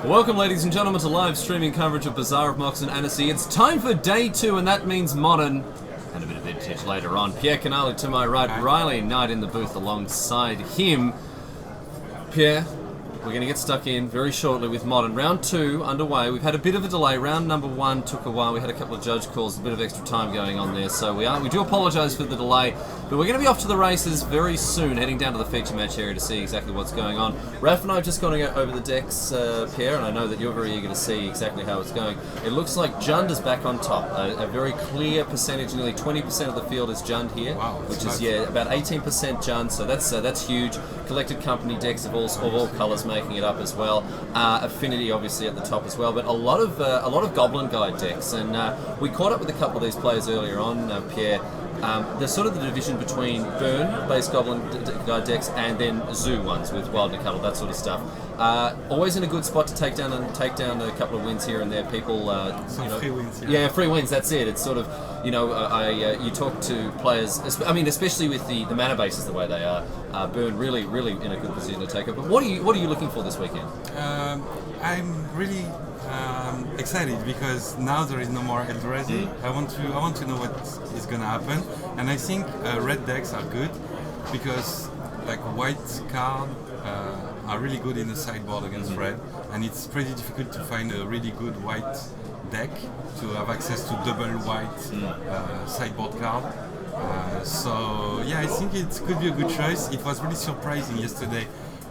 Welcome, ladies and gentlemen, to live streaming coverage of Bazaar of Moxen, Annecy. It's time for day 2, and that means modern and a bit of vintage later on. Pierre Canale to my right, Riley Knight in the booth alongside him. Pierre, we're going to get stuck in very shortly with modern. Round 2 underway. We've had a bit of a delay. Round number 1 took a while. We had a couple of judge calls, a bit of extra time going on there. So we do apologise for the delay, but we're going to be off to the races very soon, heading down to the feature match area to see exactly what's going on. Ralph and I have just gone to go over the decks, Pierre, and I know that you're very eager to see exactly how it's going. It looks like Jund is back on top. A very clear percentage, nearly 20% of the field is Jund here, which is about 18% Jund. So that's huge. Collected company decks of all colours making it up as well. Affinity obviously at the top as well, but a lot of Goblin Guide decks, and we caught up with a couple of these players earlier on, Pierre. There's sort of the division between burn-based Goblin Guide decks and then zoo ones with Wild Nickel, that sort of stuff. Always in a good spot to take down a couple of wins here and there. People, free wins. Yeah, free wins. That's it. It's sort of, you talk to players. I mean, especially with the mana bases the way they are. Burn really in a good position to take it. But what are you looking for this weekend? I'm really excited because now there is no more Eldrazi. I want to know what is gonna happen, and I think red decks are good because like white card are really good in the sideboard against red, and it's pretty difficult to find a really good white deck to have access to double white sideboard card. So yeah, I think it could be a good choice. It was really surprising yesterday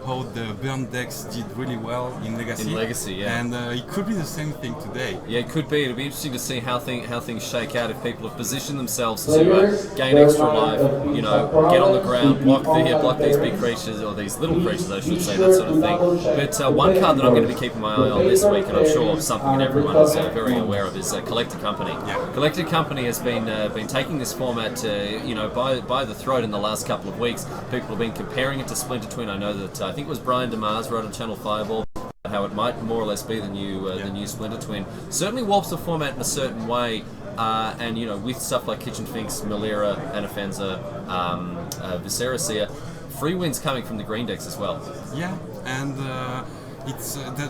how the burn decks did really well in Legacy. And it could be the same thing today. Yeah, it could be. It'll be interesting to see how things shake out if people have positioned themselves to gain extra life. Get on the ground, block these big creatures, or these little creatures, I should say, that sort of thing. But one card that I'm going to be keeping my eye on this week, and I'm sure something that everyone is very aware of, is Collector Company. Yeah. Collector Company has been taking this format by the throat in the last couple of weeks. People have been comparing it to Splinter Twin. I know that I think it was Brian DeMars wrote on Channel Fireball how it might more or less be the new Splinter Twin. Certainly warps the format in a certain way, and with stuff like Kitchen Finks, Melira, Anafenza, Viscera, free wins coming from the green decks as well. Yeah, and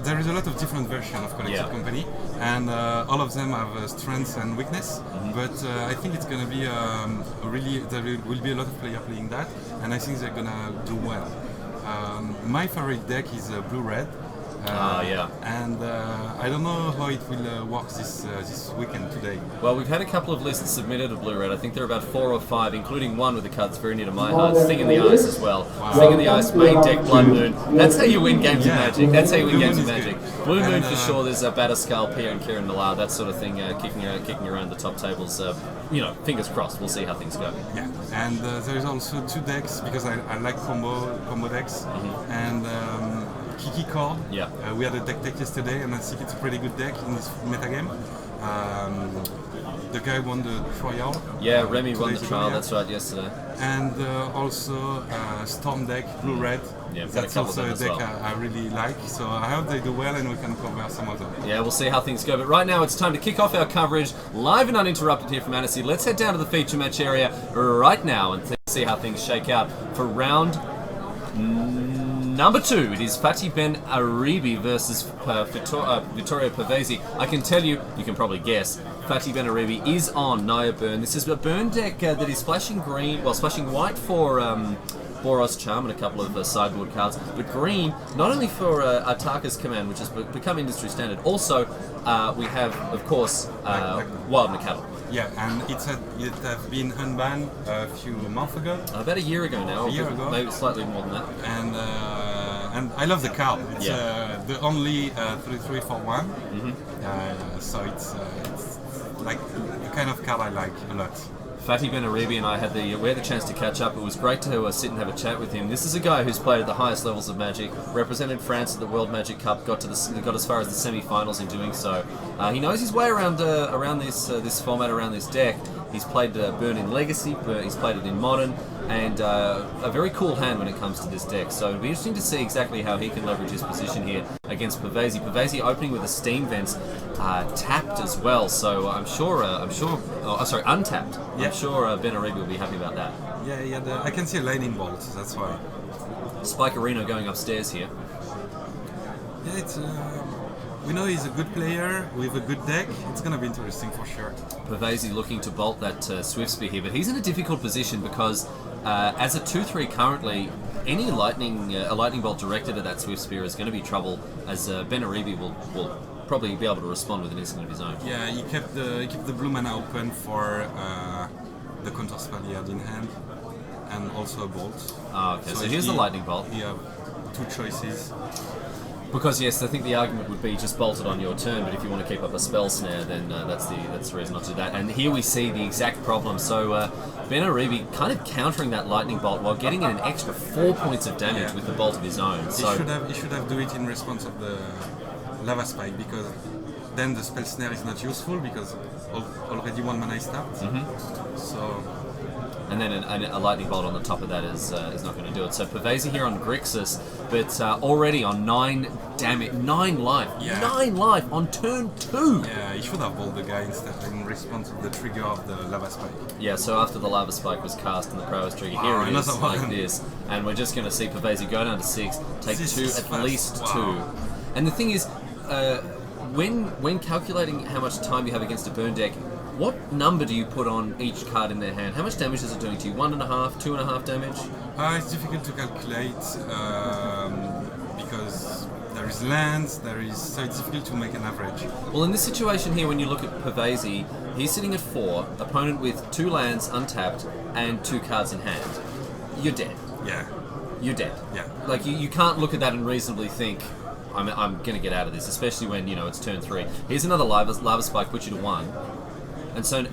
there is a lot of different versions of Collector Company, and all of them have strengths and weakness. But I think it's going to be there will be a lot of players playing that, and I think they're going to do well. My favorite deck is blue-red. And I don't know how it will work this weekend today. Well, we've had a couple of lists submitted of blue-red. I think there are about 4 or 5, including one with the cards very near to my heart. Thing in the Ice as well. Wow. Thing in the Ice, main deck, Blood Moon. That's how you win games of Magic. That's how you win games of Magic. Blue Moon for sure. There's Batterskull, Pierre and Kieran Millar, that sort of thing, kicking around the top tables. Fingers crossed. We'll see how things go. Yeah, and there is also 2 decks because I like combo decks, and Kiki Cord. Yeah. We had a deck yesterday, and I think it's a pretty good deck in this metagame. The guy won the trial. Yeah, Remy won the trial. That's right, yesterday. And also Storm deck, blue-red. Yeah, that's also a deck I really like. So I hope they do well, and we can cover some of them. Yeah, we'll see how things go. But right now, it's time to kick off our coverage live and uninterrupted here from Annecy. Let's head down to the feature match area right now and see how things shake out for round number 2. It is Fatih Ben Aribi versus Vittorio Pavesi. I can tell you can probably guess, Fatih Ben Aribi is on Naya Burn. This is a burn deck that is splashing white for Boros Charm and a couple of sideboard cards, but green not only for Artaka's Command, which has become industry standard. Also, we have, of course, Wild Nickel. Yeah, and it has been unbanned a few months ago. About a year ago now. Maybe slightly more than that. And I love the card. It's the only 3/3 for 1. So it's like the kind of card I like a lot. Fatih Ben Aribi and I had the chance to catch up. It was great to sit and have a chat with him. This is a guy who's played at the highest levels of Magic, represented France at the World Magic Cup, got as far as the semi-finals in doing so. He knows his way around this format, around this deck. He's played Burn in Legacy, he's played it in Modern, and a very cool hand when it comes to this deck. So it'll be interesting to see exactly how he can leverage his position here against Pavesi. Pavesi opening with the Steam Vents, tapped as well. So untapped. Yeah. I'm sure Ben Aribi will be happy about that. Yeah. I can see a lightning bolt. That's why. Spike Arena going upstairs here. Yeah, it's we know he's a good player with a good deck. It's gonna be interesting for sure. Pavesi looking to bolt that Swift Spear here, but he's in a difficult position because as a 2-3 currently, any a lightning bolt directed at that Swift Spear is going to be trouble, as Benaribi will probably be able to respond with an instant of his own. Yeah, he kept the blue mana open for the counter spell he had in hand, and also a bolt. Ah, okay, so here's the lightning bolt. You have two choices. Because yes, I think the argument would be just bolt it on your turn, but if you want to keep up a spell snare, then that's the reason not to do that. And here we see the exact problem. So Benaribi kind of countering that lightning bolt while getting in an extra 4 points of damage with the bolt of his own. So he should have do it in response of the lava spike, because then the spell snare is not useful because already one mana is tapped. So. And then a lightning bolt on the top of that is not going to do it. So Pavesi here on Grixis, but already on 9 damage, 9 life, 9 life on turn 2. Yeah, he should have bowled the guy instead in response to the trigger of the lava spike. Yeah, so after the lava spike was cast and the prowess trigger, here it is like this, and we're just going to see Pavesi go down to 6, take 2, at least 2. And the thing is, when calculating how much time you have against a burn deck, what number do you put on each card in their hand? How much damage is it doing to you? 1.5, 2.5 damage? It's difficult to calculate because there is lands, so it's difficult to make an average. Well, in this situation here, when you look at Pavesi, he's sitting at 4, opponent with 2 lands untapped and 2 cards in hand. You're dead. Yeah. You're dead. Yeah. Like, you can't look at that and reasonably think, I'm going to get out of this, especially when, it's turn 3. Here's another lava spike, puts you to 1. And so,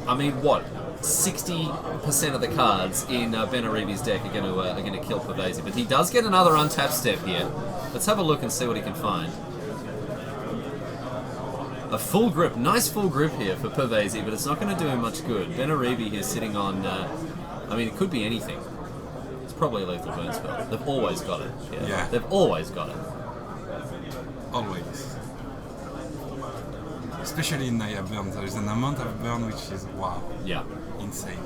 I mean, what? 60% of the cards in Benaribi's deck are going to kill Pavesi, but he does get another untapped step here. Let's have a look and see what he can find. A full grip, nice full grip here for Pavesi, but it's not going to do him much good. Benaribi here sitting on, I mean, it could be anything. It's probably a lethal burn spell. They've always got it. Yeah. They've always got it. Always. Especially in Naya Burn, there is an amount of burn which is, wow, insane.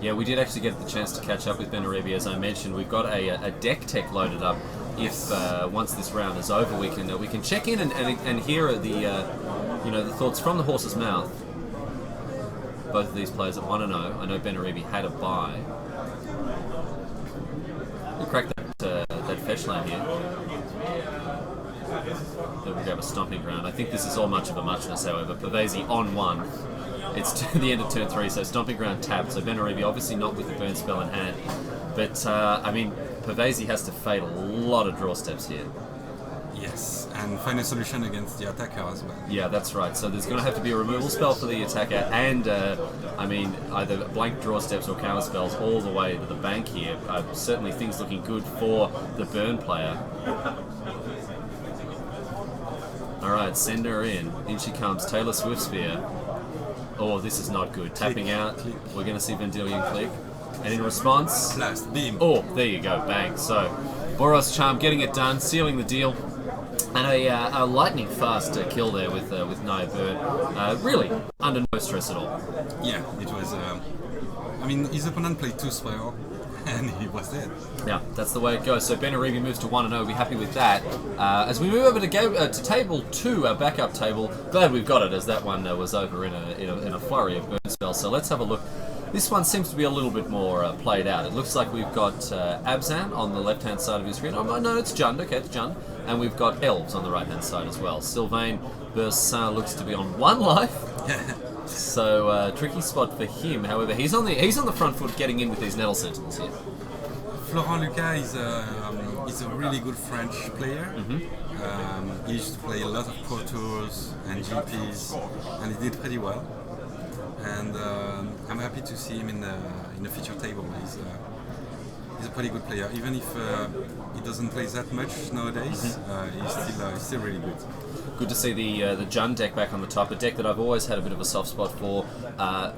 Yeah, we did actually get the chance to catch up with Benaribi, as I mentioned. We've got a deck tech loaded up. If once this round is over, we can check in and hear the the thoughts from the horse's mouth. Both of these players at 1-0. I know Benaribi had a bye. We'll crack that fetch land here. Then we'll grab a stomping ground. I think this is all much of a muchness, however. Pavesi on 1. It's to the end of turn 3, so stomping ground tapped. So Benaribi obviously not with the burn spell in hand. But, I mean, Pavesi has to fade a lot of draw steps here. Yes, and find a solution against the attacker as well. Yeah, that's right. So there's going to have to be a removal spell for the attacker and, I mean, either blank draw steps or counter spells all the way to the bank here. Certainly things looking good for the burn player. Alright, send her in. In she comes, Taylor Swiftspear. Oh, this is not good. Tapping out. We're going to see Vendilion click. And in response... Blast, beam. Oh, there you go, bang. So, Boros Charm getting it done, sealing the deal. And a lightning fast kill there with Naya Bird. Really, under no stress at all. Yeah, it was... I mean, his opponent played 2 spell. And he was dead. Yeah, that's the way it goes. So Benaribi moves to 1-0. We'll be happy with that. As we move over to table 2, our backup table, glad we've got it, as that one was over in a flurry of burn spells. So let's have a look. This one seems to be a little bit more played out. It looks like we've got Abzan on the left-hand side of his screen. Oh, no, it's Jund. Okay, it's Jund. And we've got Elves on the right-hand side as well. Sylvain Bursin looks to be on 1 life. So tricky spot for him. However, he's on the front foot, getting in with these Nettle Sentinels here. Florent Lucas is a really good French player. He used to play a lot of Pro Tours and GPs, and he did pretty well. And I'm happy to see him in the feature table. He's a pretty good player, even if he doesn't play that much nowadays. He's still really good. Good to see the Jund deck back on the top, a deck that I've always had a bit of a soft spot for.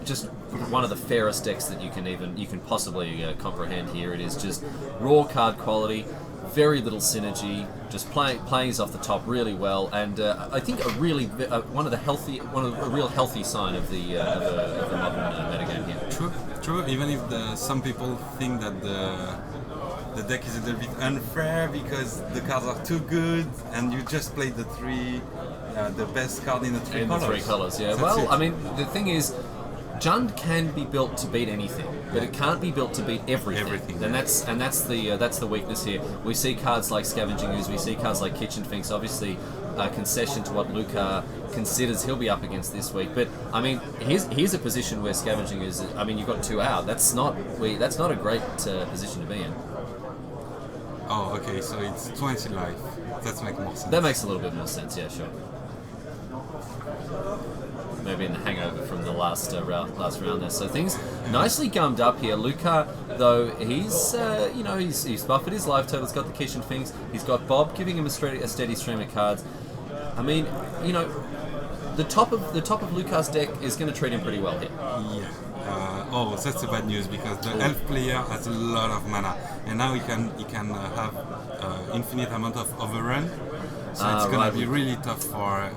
Just one of the fairest decks that you can possibly comprehend here. It is just raw card quality, very little synergy, just playing off the top really well, and I think a real healthy sign of the modern metagame here. True. Even if some people think that the deck is a little bit unfair because the cards are too good, and you just played the the best card in the three colors. The three colors, yeah. That's Well, it. I mean, the thing is, Jund can be built to beat anything, but it can't be built to beat everything. And that's the weakness here. We see cards like Scavenging Ooze, we see cards like Kitchen Finks, obviously a concession to what Luca considers he'll be up against this week. But I mean, here's a position where Scavenging Ooze, I mean, you've got 2 out. That's not a great position to be in. Oh, okay, so it's 20 life. That makes more sense. That makes a little bit more sense, yeah, sure. Maybe in the hangover from the last round there. So things nicely gummed up here. Luca, though, he's he's buffered his life total. He's got the Kitchen Finks. He's got Bob giving him a steady stream of cards. I mean, the top of Luca's deck is going to treat him pretty well here. Yeah. That's the bad news because the elf player has a lot of mana, and now he can have infinite amount of overrun. So it's gonna be really tough for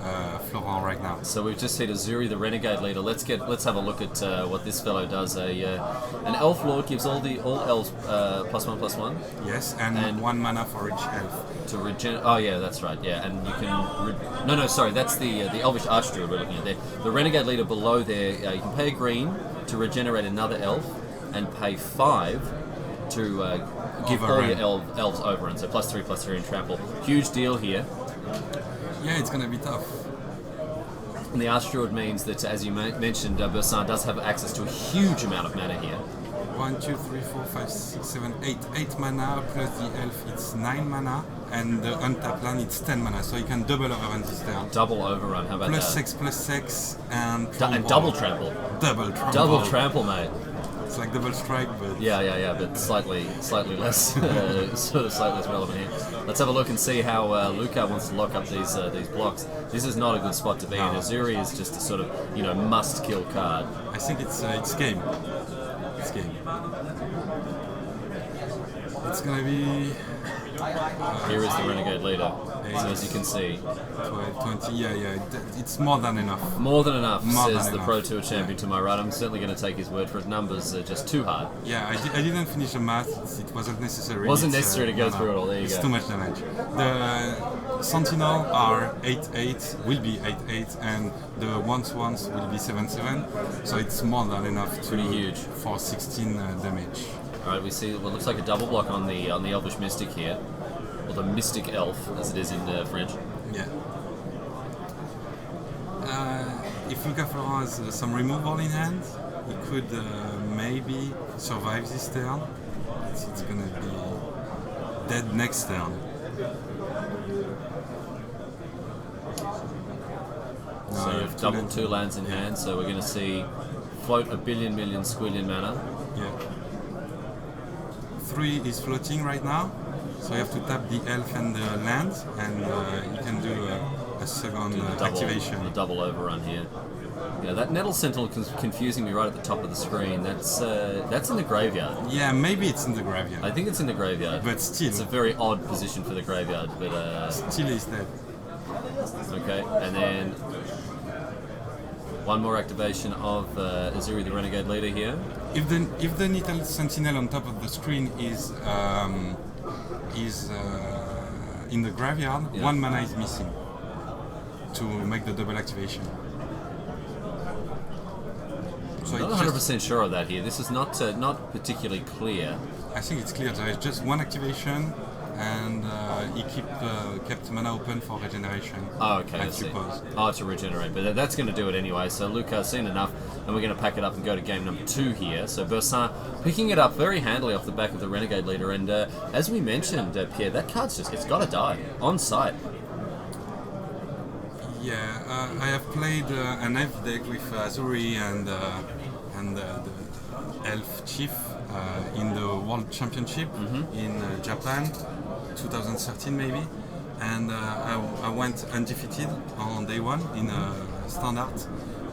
Florent right now. So we've just hit Azuri, the Renegade leader. Let's have a look at what this fellow does. An Elf Lord gives all elves +1/+1. Yes, and 1 mana for each elf. To regen. Oh yeah, that's right. Yeah, and you can. Sorry, that's the Elvish Archdruid we're looking at there. The Renegade leader below there. You can pay a green to regenerate another elf, and pay 5 to give all your elves overrun. So +3/+3 in trample. Huge deal here. Yeah, it's gonna be tough. And the Archdruid means that, as you mentioned, Bazaar does have access to a huge amount of mana here. 1, 2, 3, 4, 5, 6, 7, 8. 8 mana plus the elf, it's 9 mana, and the untapped land, it's 10 mana, so you can double overrun this turn. Double overrun, how about that? +6/+6, and double trample. Double trample. Double trample, mate. It's like double strike, but but slightly less, sort of slightly less relevant here. Let's have a look and see how Luca wants to lock up these blocks. This is not a good spot to be in. Azuri is just a sort of must-kill card. I think it's game. It's game. It's gonna be. Here is the Renegade leader. So as you can see, 12, 20, yeah, it's more than enough. More than enough, says the enough. Pro Tour champion to my right. I'm certainly going to take his word for it. Numbers are just too hard. Yeah, I didn't finish the math. It wasn't necessary. Wasn't necessary to go through it all. There you it's go. Too much damage. The Sentinel are 8/8, will be 8/8, and the once will be 7/7. So it's more than enough to Pretty huge for 16 damage. All right, we see what looks like a double block on the Elvish Mystic here, or the Mystic Elf, as it is in French. Yeah. If Luca Florent has some removal in hand, he could maybe survive this turn. It's gonna be dead next turn. So we've doubled 2 lands in hand, so we're going to see float a billion squillion mana. Yeah. 3 is floating right now, so you have to tap the elf and the land, and you can do a second activation. The double overrun here. Yeah, that Nettle Sentinel is confusing me right at the top of the screen. That's in the graveyard. Yeah, maybe it's in the graveyard. I think it's in the graveyard. But still. It's a very odd position for the graveyard, but... still is dead. Okay, and then... one more activation of Azuri, the Renegade leader here. If the Nettle Sentinel on top of the screen is in the graveyard, 1 mana is missing to make the double activation. So I'm not 100% sure of that here. This is not particularly clear. I think it's clear. There is just 1 activation, and he kept mana open for regeneration. Oh, okay, I I see. suppose. Oh, to regenerate, but that's going to do it anyway. So Luca's seen enough, and we're going to pack it up and go to game number 2 here. So Bazaar picking it up very handily off the back of the Renegade leader, and as we mentioned, Pierre, that card's it's got to die on site. Yeah, I have played an elf deck with Azuri and the elf chief in the World Championship in Japan, 2013 maybe, and I went undefeated on day 1 in standard.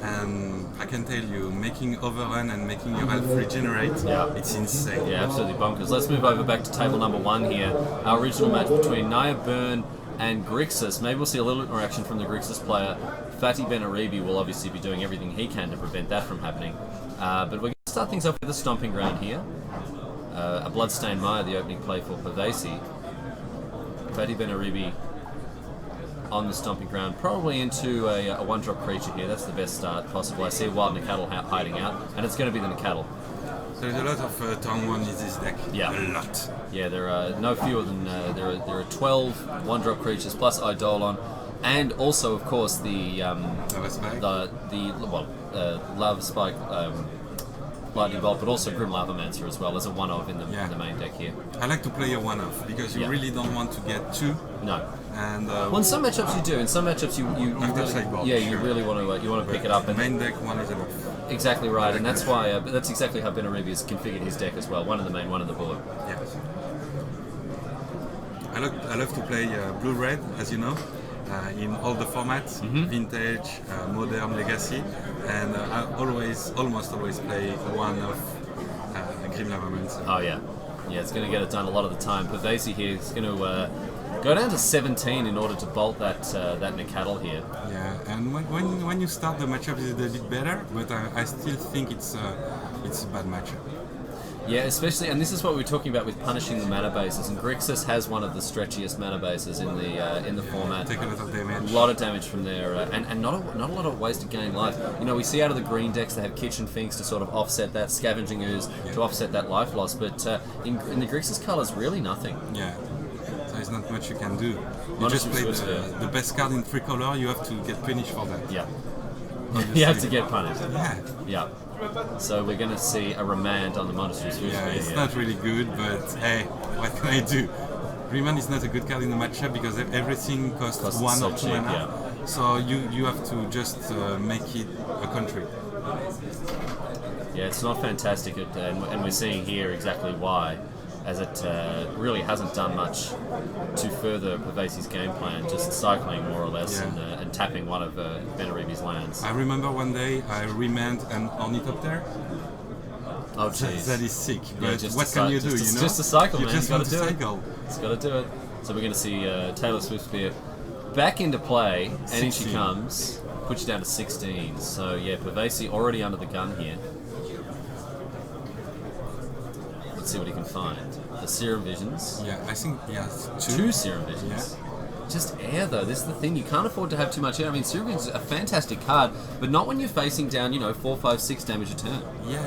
And I can tell you, making overrun and making your elf regenerate, it's insane. Yeah, absolutely bonkers. Let's move over back to table number 1 here. Our original match between Naya Byrne and Grixis. Maybe we'll see a little bit more action from the Grixis player. Fatih Benaribi will obviously be doing everything he can to prevent that from happening. But we're going to start things off with a stomping ground here. A Bloodstained Maya, the opening play for Pavesi. Fadi Benaribi on the stomping ground, probably into a one-drop creature here. That's the best start possible. I see a wild Nikatl hiding out, and it's going to be the Nikatl. There's a lot of turn 1 in this deck. Yeah. A lot. Yeah, there are no fewer than there are 12 one-drop creatures plus Eidolon, and also, of course, the Lava Spike, Lightning Bolt, but also Grim Lavamancer as well as a one-of in the main deck here. I like to play a one-off because you really don't want to get 2. No. And well, in some matchups you do. In some matchups you really want to pick it up. And main deck 1 is enough. Exactly right, and that's why. That's exactly how Benaribi has configured his deck as well. One in the main, one in the board. Yes. I love to play blue-red, as you know, in all the formats: vintage, modern, legacy, and I almost always play one of Grim Lavamancer. Oh yeah, it's going to get it done a lot of the time. Pavesi here is going to go down to 17 in order to bolt that Nikatl here. Yeah, and when you start the matchup, it's a bit better, but I still think it's a bad matchup. Yeah, especially, and this is what we were talking about with punishing the mana bases. And Grixis has one of the stretchiest mana bases in the format. Take a lot of damage. A lot of damage from there, and not a lot of ways to gain life. You know, we see out of the green decks they have Kitchen Finks to sort of offset that, Scavenging Ooze to offset that life loss, but in the Grixis colours, really nothing. Yeah. There's not much you can do. You just play the best card in 3 color, you have to get punished for that. Yeah. You have to get punished. Yeah. Yeah. So we're going to see a remand on the Monastery Switch. Yeah, it's not really good, but hey, what can I do? Remand is not a good card in the matchup because everything costs 1 or 2 mana. Yeah. So you have to just make it a country. Yeah, it's not fantastic, and we're seeing here exactly why, as it really hasn't done much to further Pavesi's game plan, just cycling more or less and tapping one of Benaribi's lands. I remember one day I remanded an Ornithopter. Oh jeez. That is sick, but what can you do, you know? Just a cycle, man. You just got to do it. It's got to do it. So we're going to see Taylor Swiftspear back into play, and in she comes, puts you down to 16. So yeah, Pavesi already under the gun here. Let's see what he can find. The Serum Visions. Yeah, I think he has 2 Serum Visions. Yeah. Just air though, this is the thing, you can't afford to have too much air. I mean, Serum Visions is a fantastic card, but not when you're facing down, 4, 5, 6 damage a turn. Yeah,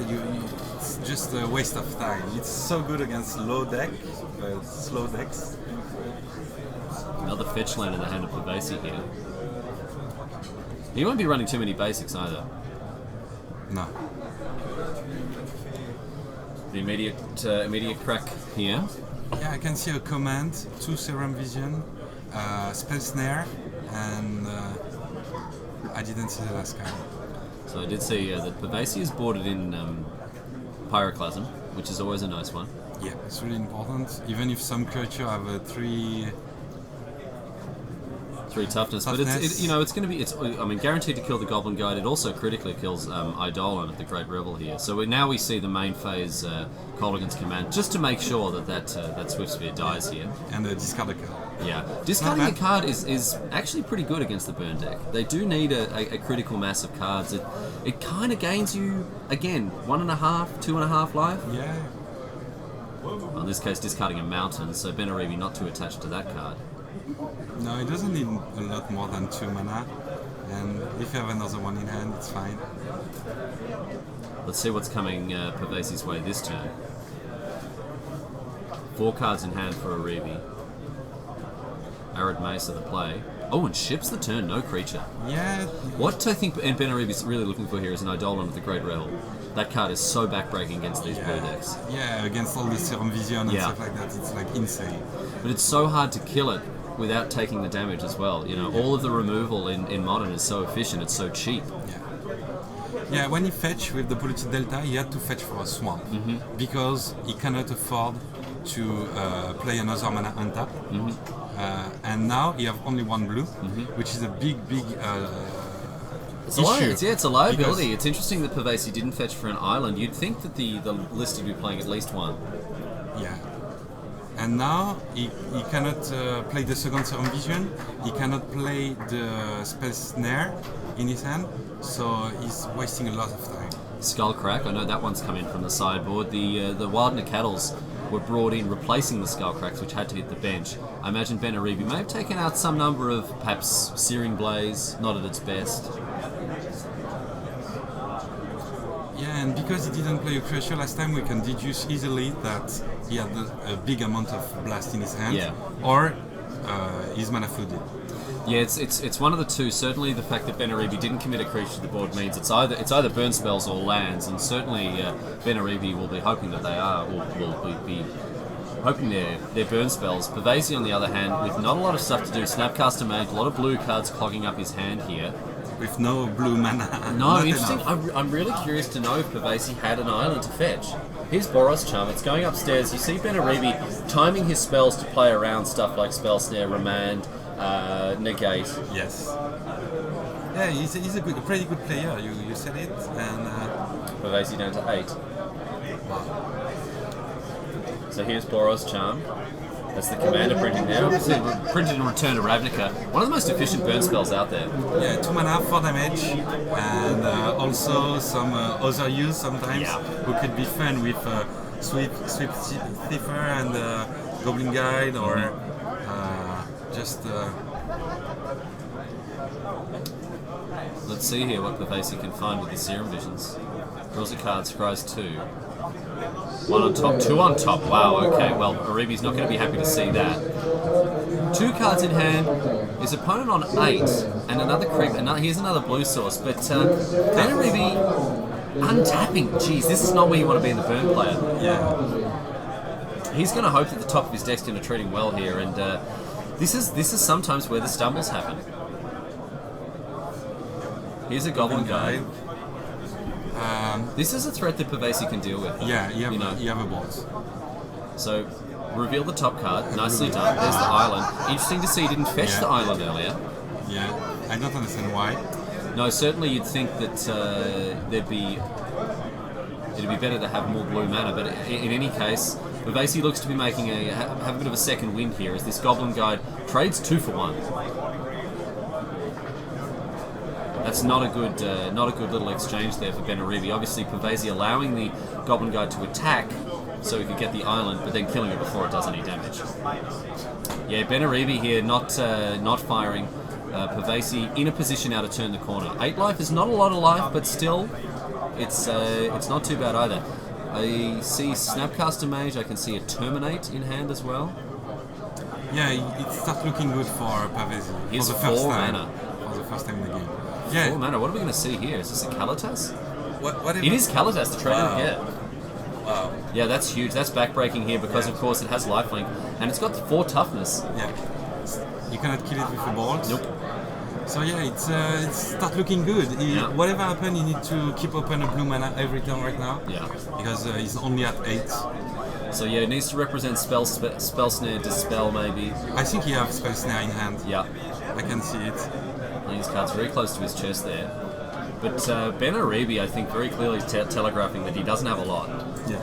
it's just a waste of time. It's so good against slow decks. Another fetch land in the hand of Pavesi here. He won't be running too many basics either. No. The immediate crack here. Yeah, I can see a command, 2 Serum Vision, Spell Snare, and I didn't see the last card. So I did see that Pavesi is boarded in Pyroclasm, which is always a nice one. Yeah, it's really important. Even if some creature have a 3 toughness, but it's going to be guaranteed to kill the Goblin Guide. It also critically kills Eidolon at the Great Revel here. So now we see the main phase Colligan's Command just to make sure that Swiftspear dies here. And discard a card. Yeah, discarding a card is actually pretty good against the burn deck. They do need a critical mass of cards. It kind of gains you again 1.5, 2.5 life. Yeah. Well, in this case, discarding a Mountain, so Benaribi not too attached to that card. No, it doesn't need a lot more than 2 mana, and if you have another one in hand, it's fine. Let's see what's coming Pavesi's way this turn. 4 cards in hand for Aribi. Arid Mace at the play. Oh, and ships the turn, no creature. Yeah. What I think Benaribi's really looking for here is an Eidolon of the Great Revel. That card is so backbreaking against these blue decks. Yeah, against all the Serum Vision and stuff like that, it's like insane. But it's so hard to kill it without taking the damage as well. All of the removal in Modern is so efficient, it's so cheap. Yeah, when he fetch with the Polluted Delta, he had to fetch for a swamp because he cannot afford to play another mana untap. And now he have only 1 blue, which is a big issue. It's a liability. It's interesting that Pavesi didn't fetch for an island. You'd think that the list would be playing at least 1. Yeah. And now he cannot play the second Serum Vision, he cannot play the Spell Snare in his hand, so he's wasting a lot of time. Skullcrack, I know that one's come in from the sideboard. The Wild Nacatls were brought in replacing the Skullcracks, which had to hit the bench. I imagine Benaribi may have taken out some number of perhaps Searing Blaze, not at its best. Yeah, and because he didn't play a Crucial last time, we can deduce easily that he had a big amount of blast in his hand, Yeah. or he's mana flooded. Yeah, it's one of the two. Certainly, the fact that Benaribi didn't commit a creature to the board means it's either burn spells or lands, and certainly Benaribi will be hoping that they are, or will be hoping they're burn spells. Pavesi, on the other hand, with not a lot of stuff to do, Snapcaster Mage, a lot of blue cards clogging up his hand here. With no blue mana. No, Not interesting. enough. I'm really curious to know if Pavesi had an island to fetch. Here's Boros Charm. It's going upstairs. You see Benaribi timing his spells to play around stuff like Spell Snare, Remand, Negate. Yes. Yeah, he's a pretty good player. You said it, and Pavesi down to 8. wow. So here's Boros Charm. That's the commander printing there. Obviously, printed in Return to Ravnica. One of the most efficient burn spells out there. Yeah, 2 mana, 4 damage, and also some other use sometimes, Yeah. who could be fun with Sweep Thiefer and Goblin Guide, or just. Let's see here what Pavesi can find with the Serum Visions. Draws a card, scries 2. 1 on top, 2 on top. Wow, okay, well, Aribi's not going to be happy to see that. 2 cards in hand, his opponent on 8, and another creep, here's another blue source, but Benaribi untapping. Jeez, this is not where you want to be in the burn player. Yeah. He's going to hope that the top of his deck's going to treat him well here, and this is sometimes where the stumbles happen. Here's a Goblin Guide. This is a threat that Pavesi can deal with. Yeah, you have a boss. So, reveal the top card. Nicely done. There's the island. Interesting to see he didn't fetch the island earlier. Yeah, I don't understand why. No, certainly you'd think that it'd be better to have more blue mana, but in any case, Pavesi looks to be making have a bit of a second wind here as this Goblin Guide trades 2 for 1. That's not a good little exchange there for Benaribi. Obviously, Pavesi allowing the Goblin Guide to attack so he could get the island, but then killing it before it does any damage. Yeah, Benaribi here not firing. Pavesi in a position now to turn the corner. 8 life is not a lot of life, but still, it's not too bad either. I see Snapcaster Mage. I can see a Terminate in hand as well. Yeah, it starts looking good for Pavesi. Here's for the first 4 time. mana. For the first time in the game. Yeah. 4 mana. What are we going to see here? Is this a Kalitas? What It is Kalitas, the trader. Wow. Yeah. Wow. Yeah, that's huge. That's backbreaking here because, of course, it has lifelink and it's got 4 toughness. Yeah. You cannot kill it with a bolt. Nope. So yeah, it start looking good. Yeah. Whatever happens, you need to keep open a blue mana every turn right now. Yeah. Because he's only at 8. So yeah, it needs to represent spell snare, dispel maybe. I think he has Spell Snare in hand. Yeah. I can see it. His card's very close to his chest there. But Benaribi, I think, very clearly telegraphing that he doesn't have a lot. Yeah.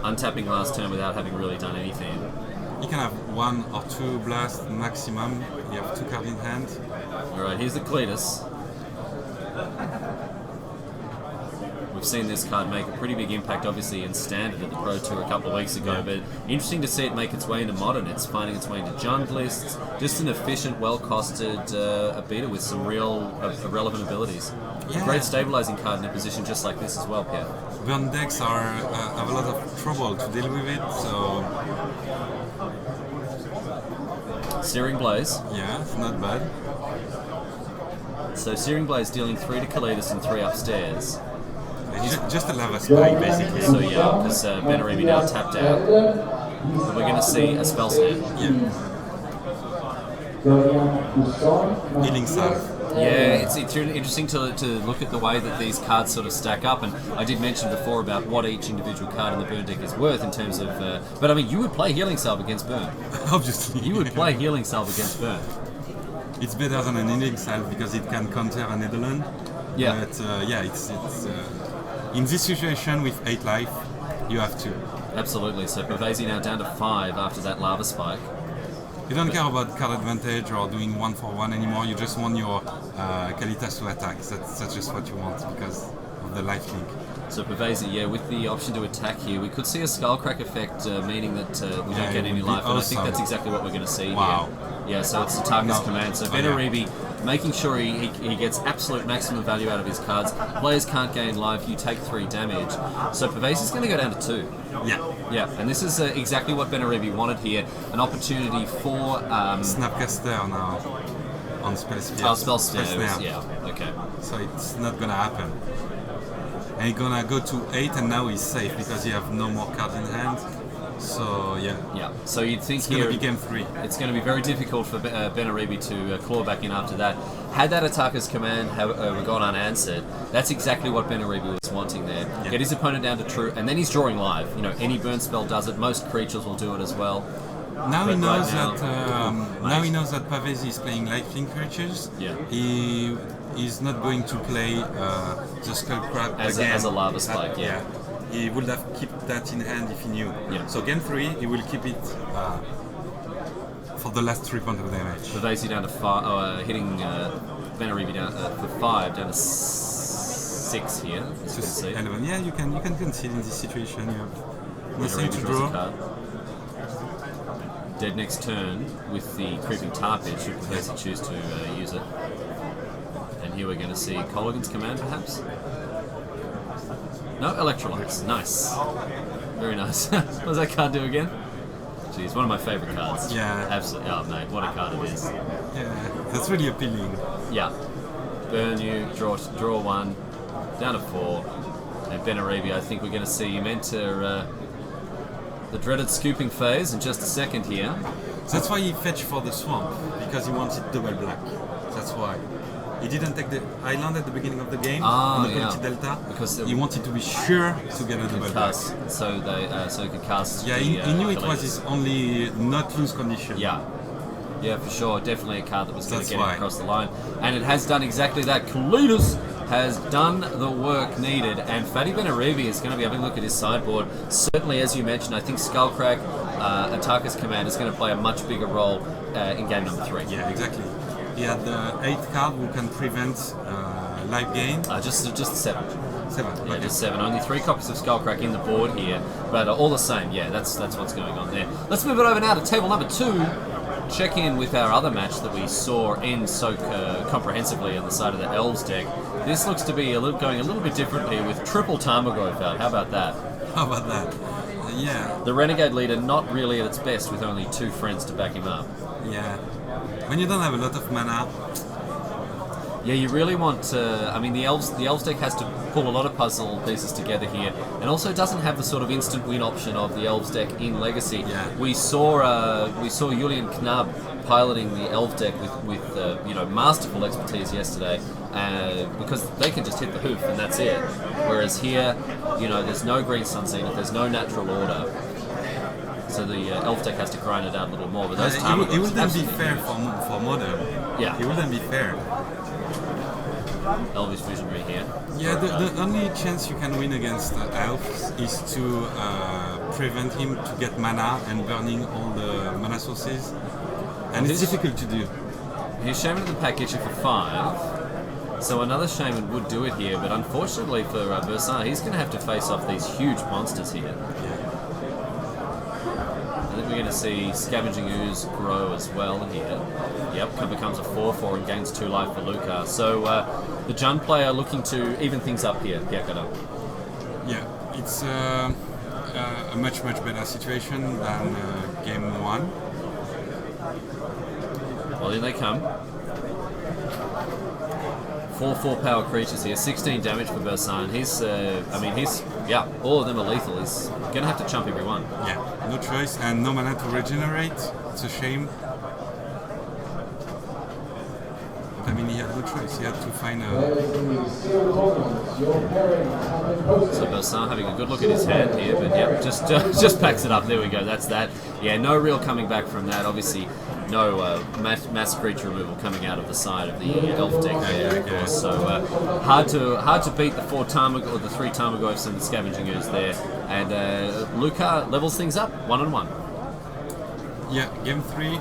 Untapping last turn without having really done anything. You can have 1 or 2 blast maximum. You have 2 cards in hand. Alright, here's the Cletus. We've seen this card make a pretty big impact, obviously, in Standard at the Pro Tour a couple of weeks ago, but interesting to see it make its way into Modern. It's finding its way into junk lists. Just an efficient, well-costed beater with some real relevant abilities. Yeah. A great stabilizing card in a position just like this as well, Pierre. Burn decks have a lot of trouble to deal with it, so Searing Blaze. yeah, it's not bad. So Searing Blaze dealing 3 to Kalitas and 3 upstairs. Just a lava spike, basically. So yeah, because Benaribi now tapped out. And we're going to see a Spell Snare. Yeah. Healing Salve. Yeah, it's really interesting to look at the way that these cards sort of stack up, and I did mention before about what each individual card in the Burn deck is worth in terms of... but I mean, you would play Healing Salve against Burn. Obviously. You would play Healing Salve against Burn. It's better than an Healing Salve because it can counter a Netherland. Yeah. But yeah, it's in this situation with 8 life, you have to. Absolutely, so Pavesi now down to 5 after that Lava Spike. You don't care about card advantage or doing 1 for 1 anymore, you just want your Kalitas to attack. That's just what you want because of the life link. So Pavesi, yeah, with the option to attack here, we could see a Skullcrack effect, meaning that we don't get any life, and I think that's exactly what we're going to see here. Yeah, so it's Ataka's command. So Benaribi making sure he gets absolute maximum value out of his cards. Players can't gain life, you take 3 damage. So Pavesi's going to go down to 2. Yeah, and this is exactly what Benaribi wanted here, an opportunity for... Snapcaster now on Spell Sphere. Oh, Spell Sphere, yeah, okay. So it's not going to happen. And he's gonna go to 8, and now he's safe because he have no more cards in hand. So yeah. So you'd think it's here gonna be game 3. It's going to be very difficult for Benaribi to claw back in after that. Had that attacker's command gone unanswered, that's exactly what Benaribi was wanting there. Yeah. Get his opponent down to true, and then he's drawing live. You know, any burn spell does it. Most creatures will do it as well. Now he knows now he knows that Pavesi is playing lifelink creatures. Yeah. He's not going to play the Skullcrack again. As a lava spike, yeah. He would have kept that in hand if he knew. Yeah. So game 3, he will keep it for the last 3 points of damage. Pavesi down to 5, hitting Benaribi down for 5, down to 6 here, as you can see. 11. Yeah, you can concede in this situation. You have nothing to draw. Dead next turn with the creeping tar pit should Pavesi choose to use it. And here we're going to see Colligan's command, perhaps? No, Electrolytes. Nice. Very nice. What does that card do again? Jeez, one of my favourite cards. Yeah. Absolutely. Oh, mate, what a card it is. Yeah, that's really appealing. Yeah. Burn you, draw 1, down to 4. And Benaribi, I think we're going to see him enter the dreaded scooping phase in just a second here. That's why he fetched for the swamp, because he wanted double black. That's why. He didn't take the island at the beginning of the game on the quality delta because he wanted to be sure to get a double black. So he could cast. Yeah, he knew it was his only not lose condition. Yeah, for sure. Definitely a card that was going to get him across the line, and it has done exactly that. Kalidas has done the work needed, and Fatty Benaribi is going to be having a look at his sideboard. Certainly, as you mentioned, I think Skullcrack, Ataka's command is going to play a much bigger role in game number 3. Yeah, exactly. He had the 8th card who can prevent life gain. Just 7. 7. Yeah, just 7. Only 3 copies of Skullcrack in the board here, but all the same, yeah, that's what's going on there. Let's move it over now to table number 2. Check in with our other match that we saw end so comprehensively on the side of the Elves deck. This looks to be going a little bit differently with triple Tarmogoyf out. How about that? How about that? Yeah. The Renegade leader not really at its best with only 2 friends to back him up. Yeah. When you don't have a lot of mana. Yeah, you really want I mean, the elves deck has to pull a lot of puzzle pieces together here, and also doesn't have the sort of instant win option of the Elves deck in Legacy. Yeah. We saw Julian Knabb piloting the Elf deck with masterful expertise yesterday, because they can just hit the hoof and that's it. Whereas here, there's no Green Sun Zenith, there's no natural order. So the Elf deck has to grind it out a little more. But those it wouldn't be fair for Modern. Yeah. It wouldn't be fair. Elvish Visionary here. Yeah, the only chance you can win against Elves is to prevent him to get mana and burning all the mana sources. And it's difficult to do. He's Shaman of the package for 5. So another Shaman would do it here, but unfortunately for Bazaar, he's going to have to face off these huge monsters here. We're going to see Scavenging Ooze grow as well here. Yep, becomes a 4/4 and gains 2 life for Luca. So the Jund player looking to even things up here. Yeah, it's a much better situation than game 1. Well, in they come. 4/4 power creatures here, 16 damage for Bazaar, and he's all of them are lethal. He's going to have to chump every one. Yeah, no choice, and no mana to regenerate. It's a shame. But I mean, he had no choice. He had to find a... So Bazaar having a good look at his hand here, but yeah, just packs it up. There we go, that's that. Yeah, no real coming back from that. Obviously, no mass creature removal coming out of the side of the Elf deck there, of course. So hard to beat the 3 Tarmogoyfs and the Scavenging Ooze there. And Luca levels things up 1-1. Yeah, game 3.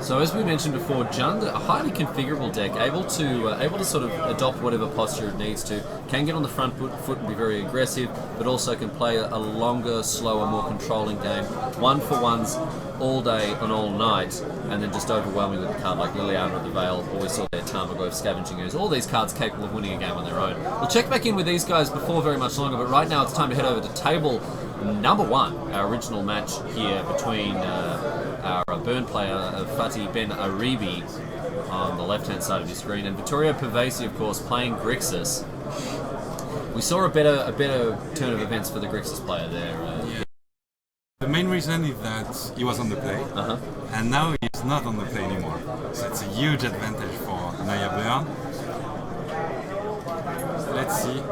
So as we mentioned before, Jund, a highly configurable deck, able to sort of adopt whatever posture it needs to, can get on the front foot and be very aggressive, but also can play a longer, slower, more controlling game. 1-for-1s all day and all night, and then just overwhelming with a card like Liliana of the Veil, or we saw there Tarmogoyf, Scavenging Ooze, all these cards capable of winning a game on their own. We'll check back in with these guys before very much longer, but right now it's time to head over to table number 1, our original match here between our burn player Fatih Ben Aribi on the left-hand side of your screen, and Vittorio Pavesi, of course, playing Grixis. We saw a better turn of events for the Grixis player there. The main reason is that he was on the play, and now he's not on the play anymore. So it's a huge advantage for Naya Burn. Let's see.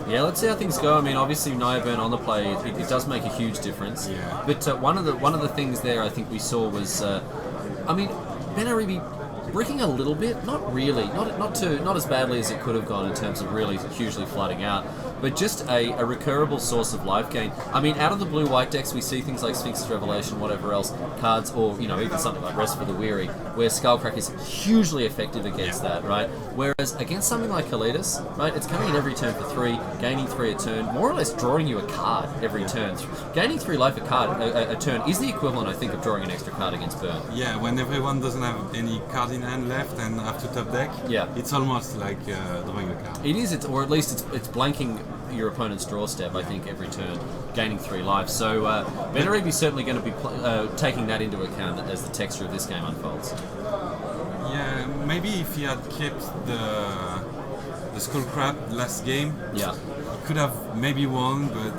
Yeah, let's see how things go. I mean, obviously Naya Burn on the play, it does make a huge difference. Yeah. But one of the things there I think we saw was, I mean, Ben Aribi bricking a little bit, not really, not as badly as it could have gone in terms of really hugely flooding out, but just a recurrable source of life gain. I mean, out of the blue-white decks, we see things like Sphinx's Revelation, whatever else, cards, or even something like Rest for the Weary, where Skullcrack is hugely effective against that, right? Whereas against something like Kalidas, right, it's coming in every turn for 3, gaining 3 a turn, more or less drawing you a card every turn. Gaining 3 life a turn is the equivalent, I think, of drawing an extra card against Burn. Yeah, when everyone doesn't have any card in hand left and have to top deck, it's almost like drawing a card. It is, or at least it's blanking your opponent's draw step, I think, every turn, gaining 3 life. So Ben Aribi is certainly going to be taking that into account as the texture of this game unfolds. Yeah, maybe if he had kept the Skullcrab last game, he could have maybe won, but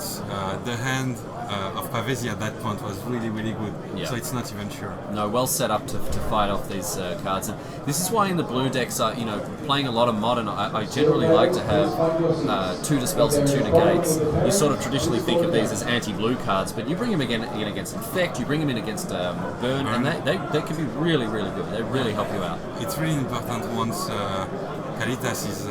the hand of Pavesi at that point was really, really good. Yeah. So it's not even sure. No, well set up to fight off these cards. And this is why in the blue decks, playing a lot of Modern, I generally like to have 2 Dispels and 2 Negates. You sort of traditionally think of these as anti-blue cards, but you bring them in against Infect, you bring them in against Burn, and they can be really, really good. They really help you out. It's really important once Kalitas is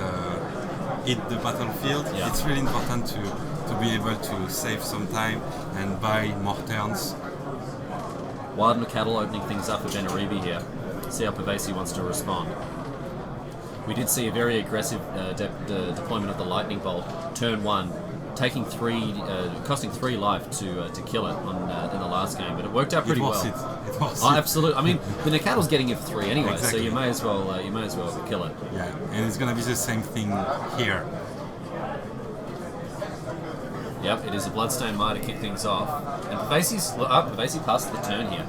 hit the battlefield. It's really important to be able to save some time and buy more turns. Wild McCaddle opening things up for Ben Aribi here. See how Pavesi wants to respond. We did see a very aggressive deployment of the Lightning Bolt, turn 1, taking 3, costing 3 life to kill it in the last game, but it worked out pretty well. It was oh, absolutely. I mean, the Nakaddle's getting it for 3 anyway, exactly. So you may as well kill it. Yeah, and it's gonna be the same thing here. Yep, it is a Bloodstained Mire to kick things off, and Pavesi passed the turn here.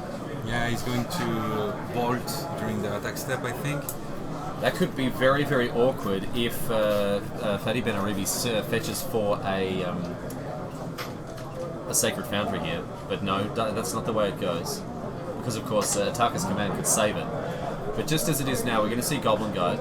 Yeah, he's going to bolt during the attack step, I think. That could be very, very awkward if Fatih Ben Aribi fetches for a Sacred Foundry here. But no, that's not the way it goes. Because, of course, Ataka's command could save it. But just as it is now, we're going to see Goblin Guide.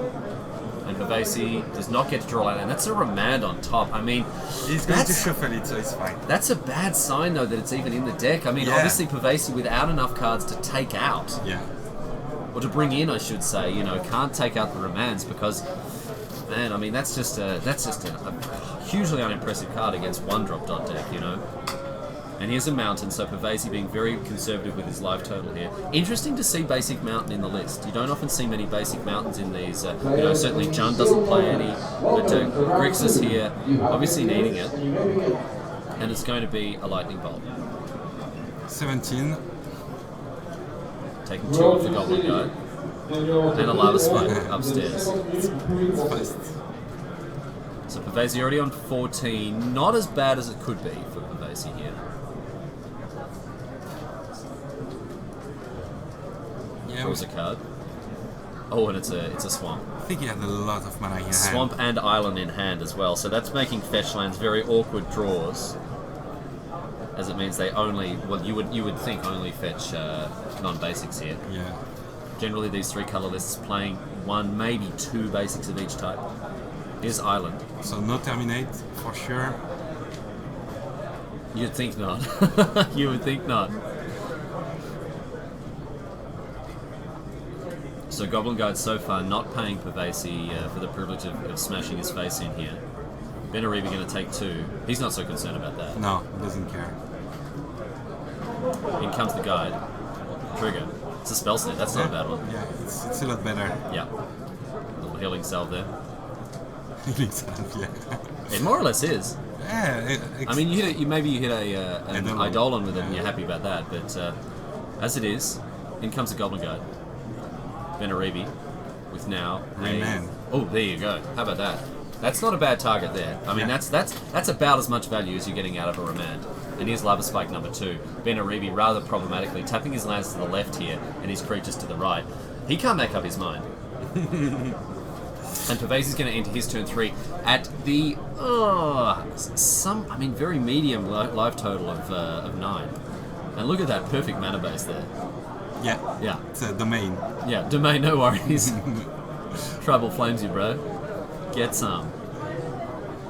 And Pavesi does not get to draw land. And that's a Remand on top. I mean... He's going to shuffle it, so it's fine. That's a bad sign, though, that it's even in the deck. I mean, obviously Pavesi, without enough cards to take out... Yeah. Or to bring in, I should say, can't take out the Remands because, man, I mean, that's just a hugely unimpressive card against 1-drop dot deck, And here's a Mountain, so Pavesi being very conservative with his life total here. Interesting to see Basic Mountain in the list. You don't often see many Basic Mountains in these. Certainly Jund doesn't play any, but Grixis here, obviously needing it. And it's going to be a Lightning Bolt. 17. Taking 2 off the Goblin Guide. And a Lava Spike upstairs. So Pavesi already on 14. Not as bad as it could be for Pavesi here. Yeah, Draws a card. Oh, and it's a Swamp. I think he had a lot of mana in hand. Swamp and Island in hand as well. So that's making fetch lands very awkward draws. As it means they only, you would think only fetch non-basics here. Yeah. Generally these 3 colour lists playing 1, maybe 2 basics of each type. Here's Island. So no Terminate, for sure. You'd think not. You would think not. So Goblin Guide so far not paying Pavesi for the privilege of smashing his face in here. Ben Aribi going to take 2. He's not so concerned about that. No, he doesn't care. In comes the Guide. Trigger. It's a spell snare. That's not a bad one. Yeah, it's a lot better. Yeah. Little healing salve there. Healing salve, yeah. It more or less is. Yeah. I mean, you hit an Eidolon with it, and Yeah. you're happy about that. But as it is, in comes a Goblin Guide. Veneribi with now Remand. Oh, there you go. How about that? That's not a bad target there. I mean, Yeah. that's about as much value as you're getting out of a Remand. And here's Lava Spike number 2. Veneribi rather problematically tapping his lands to the left here and his creatures to the right. He can't make up his mind. And Pervasi's going to enter his turn 3 at the very medium life total of 9. And look at that perfect mana base there. Yeah. Yeah. It's a domain. Yeah, domain, no worries. Trouble flames you, bro. Get some.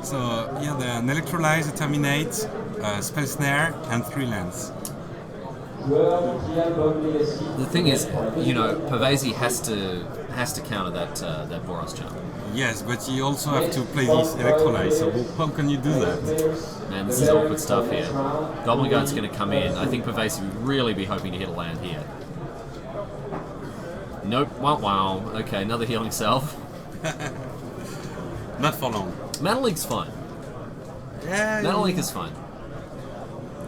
So yeah, an Electrolyze, a Terminate, Spell Snare, and 3 lands. The thing is, Pervasi has to counter that Boros Charm. Yes, but you also have to play this Electrolyze, so how can you do that? Man, this is awkward stuff here. Goblin Guard's going to come in. I think Pervasi would really be hoping to hit a land here. Nope. Wow. Okay, another healing salve. Not for long. Mana Leak's fine. Yeah. Mana Leak is fine.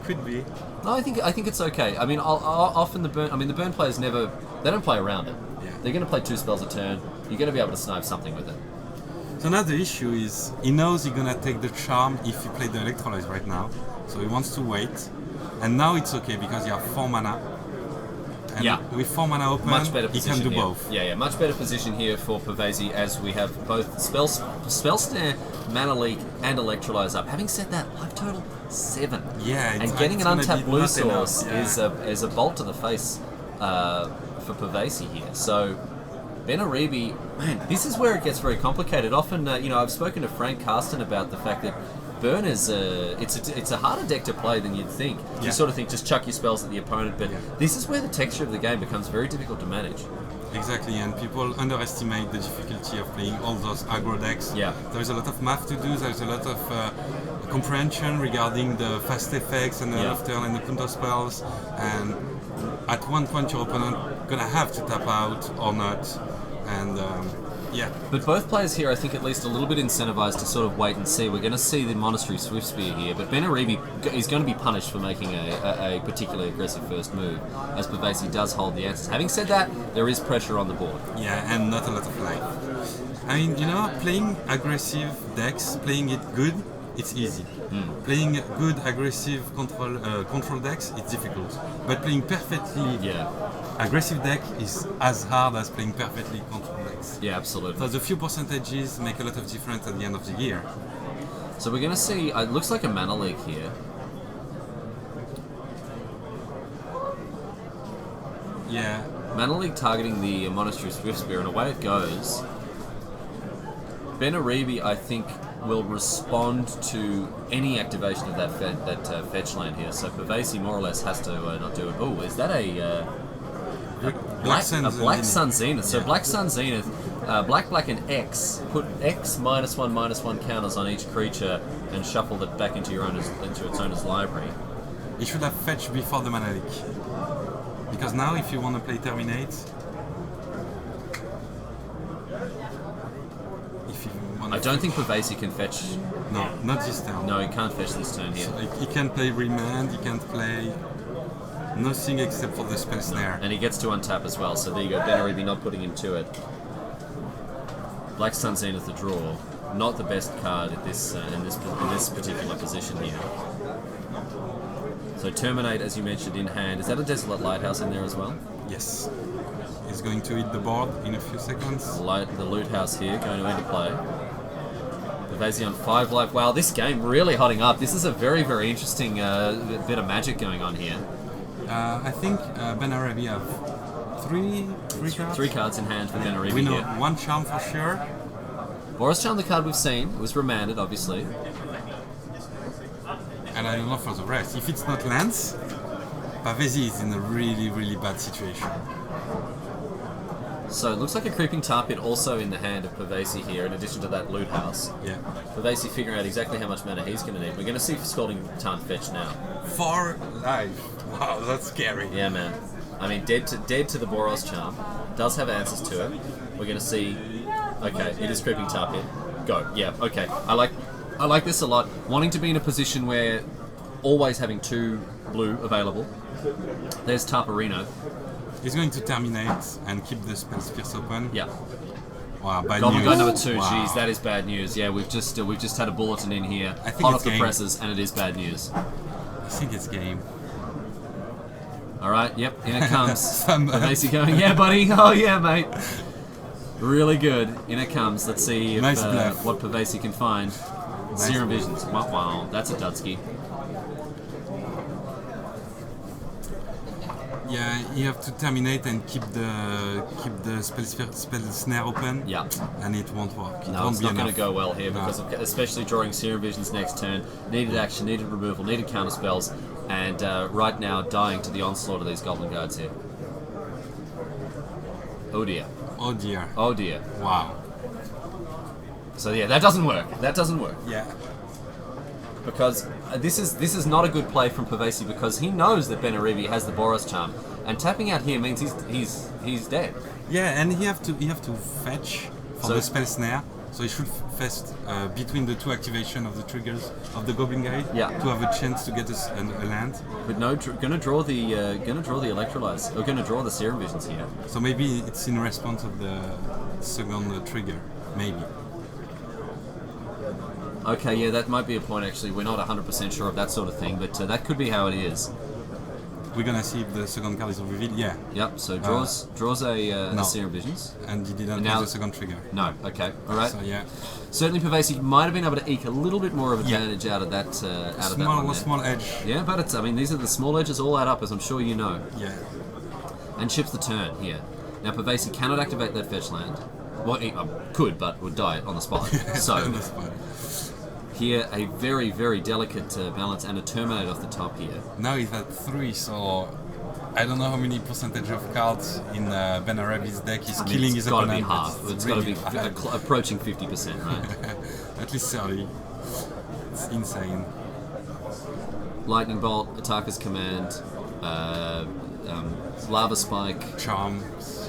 Could be. No, I think it's okay. I mean, often the burn players they don't play around it. Yeah. They're going to play 2 spells a turn. You're going to be able to snipe something with it. So now the issue is, he knows he's gonna take the charm if you play the Electrolyze right now. So he wants to wait. And now it's okay because you have 4 mana. And Yeah. with 4 mana open, Much better he position can do here. both. Yeah, much better position here for Pervasi as we have both Spell Snare, Mana Leak, and Electrolyze up. Having said that, life total 7. Yeah, And getting an gonna untapped be blue not enough, source yeah. is a bolt to the face for Pervasi here. So Veneribi, man, this is where it gets very complicated. Often, I've spoken to Frank Carsten about the fact that Burn is it's a harder deck to play than you'd think. You Yeah. sort of think just chuck your spells at the opponent, but Yeah. this is where the texture of the game becomes very difficult to manage. Exactly, and people underestimate the difficulty of playing all those aggro decks. Yeah. There's a lot of math to do, there's a lot of comprehension regarding the fast effects and the Yeah. off turn and the counter spells, and at one point your opponent gonna have to tap out or not, and yeah. But both players here, I think, at least a little bit incentivized to sort of wait and see. We're going to see the Monastery Swift Spear here, but Veneribi is going to be punished for making a particularly aggressive first move, as Pervasi does hold the answers. Having said that, there is pressure on the board. Yeah, and not a lot of life. I mean, playing aggressive decks, playing it good, it's easy. Playing good aggressive control decks, it's difficult. But playing perfectly aggressive deck is as hard as playing perfectly control decks. Yeah, absolutely. So the few percentages make a lot of difference at the end of the year. So we're going to see, it looks like a Mana Leak here. Yeah. Mana Leak targeting the Monastery Swift Spear, and away it goes. Veneribi, I think, will respond to any activation of that fetch land here. So Pervasi more or less has to not do it. Oh, is that a Black Sun Zenith? So Yeah. Black Sun Zenith, black and X. Put X -1/-1 counters on each creature and shuffle it back into its owner's library. You should have fetched before the mana leak. Because now if you want to play Terminate, I don't think Pervasi can fetch. No, not this turn. No, he can't fetch this turn here. So he can't play Remand, he can't play nothing except for the Spell Snare. And he gets to untap as well, so there you go. Veneribi not putting him to it. Black Sun Zenith the draw. Not the best card at this in this particular position here. So Terminate, as you mentioned, in hand. Is that a Desolate Lighthouse in there as well? Yes. He's going to hit the board in a few seconds. The Loot House here going to enter play. Pervasi on 5 life. Wow, this game really hotting up. This is a very, very interesting bit of magic going on here. I think Veneribi have three cards. 3 cards in hand for Veneribi We know here. 1 charm for sure. Boros Charm, the card we've seen, it was remanded, obviously. And I don't know for the rest. If it's not lands, Pervasi is in a really, really bad situation. So it looks like a Creeping Tar Pit also in the hand of Pervasi here, in addition to that Loot House. Yeah. Pervasi figuring out exactly how much mana he's going to need. We're going to see Scalding Tarn fetch now. 4 life. Wow, that's scary. Yeah, man. I mean, dead to the Boros charm. Does have answers to it. We're going to see. Okay, it is creeping Tar Pit. Go. Yeah. Okay. I like this a lot. Wanting to be in a position where always having 2 blue available. There's Tarparino. He's going to terminate and keep the spell spheres open. Yeah. Wow, bad Goblin news. Guy number 2. Wow. Jeez, that is bad news. Yeah, we've just had a bulletin in here, I think hot it's off the game. presses, and it is bad news. I think it's game. All right. Yep. In it comes. Some- Basically going. Yeah, buddy. Oh yeah, mate. Really good. In it comes. Let's see if, Nice bluff. what Pavesi can find. Serum bluff. Visions. Wow, that's a Dudsky. Yeah, you have to terminate and keep the spell snare open. Yeah. And it won't work. It No, won't it's be not going enough. to go well here No. because of, especially drawing Serum Visions next turn. Needed action, needed removal, needed counter spells, and right now dying to the onslaught of these Goblin Guards here. Oh dear. Oh dear. Oh dear. Wow. So yeah, that doesn't work. That doesn't work. Yeah. Because this is not a good play from Pavesi because he knows that Benarivi has the Boros charm, and tapping out here means he's dead. Yeah, and you have to fetch for So- the spell snare. So you should fetch between the 2 activation of the triggers of the Goblin Guide Yeah. to have a chance to get a land. But no, gonna draw the electrolytes. Or gonna draw the Serum Visions here. So maybe it's in response of the second trigger. Maybe. Okay, yeah, that might be a point actually. We're not 100% sure of that sort of thing, but that could be how it is. We're gonna see if the second card is revealed. Yeah. Yep. So draws a no. Serum Visions. And he didn't now- use the second trigger. No. Okay. All right. So yeah. Certainly, Pavesi might have been able to eke a little bit more of advantage out of that. Out of that one there. Small edge. Yeah, but it's. I mean, these are the small edges all add up, as I'm sure you know. Yeah. And chips the turn here. Now, Pavesi cannot activate that fetch land. Well, he could, but would die on the spot. So On the spot. here, a very, very delicate balance and a terminate off the top here. Now he's at 3, so I don't know how many percentage of cards in Benarabi's deck is I mean, killing it's his got to be opponent. half. but It's got to be really bad. approaching 50%, right? At least 30. It's insane. Lightning Bolt, Attacker's Command, Lava Spike, Charm.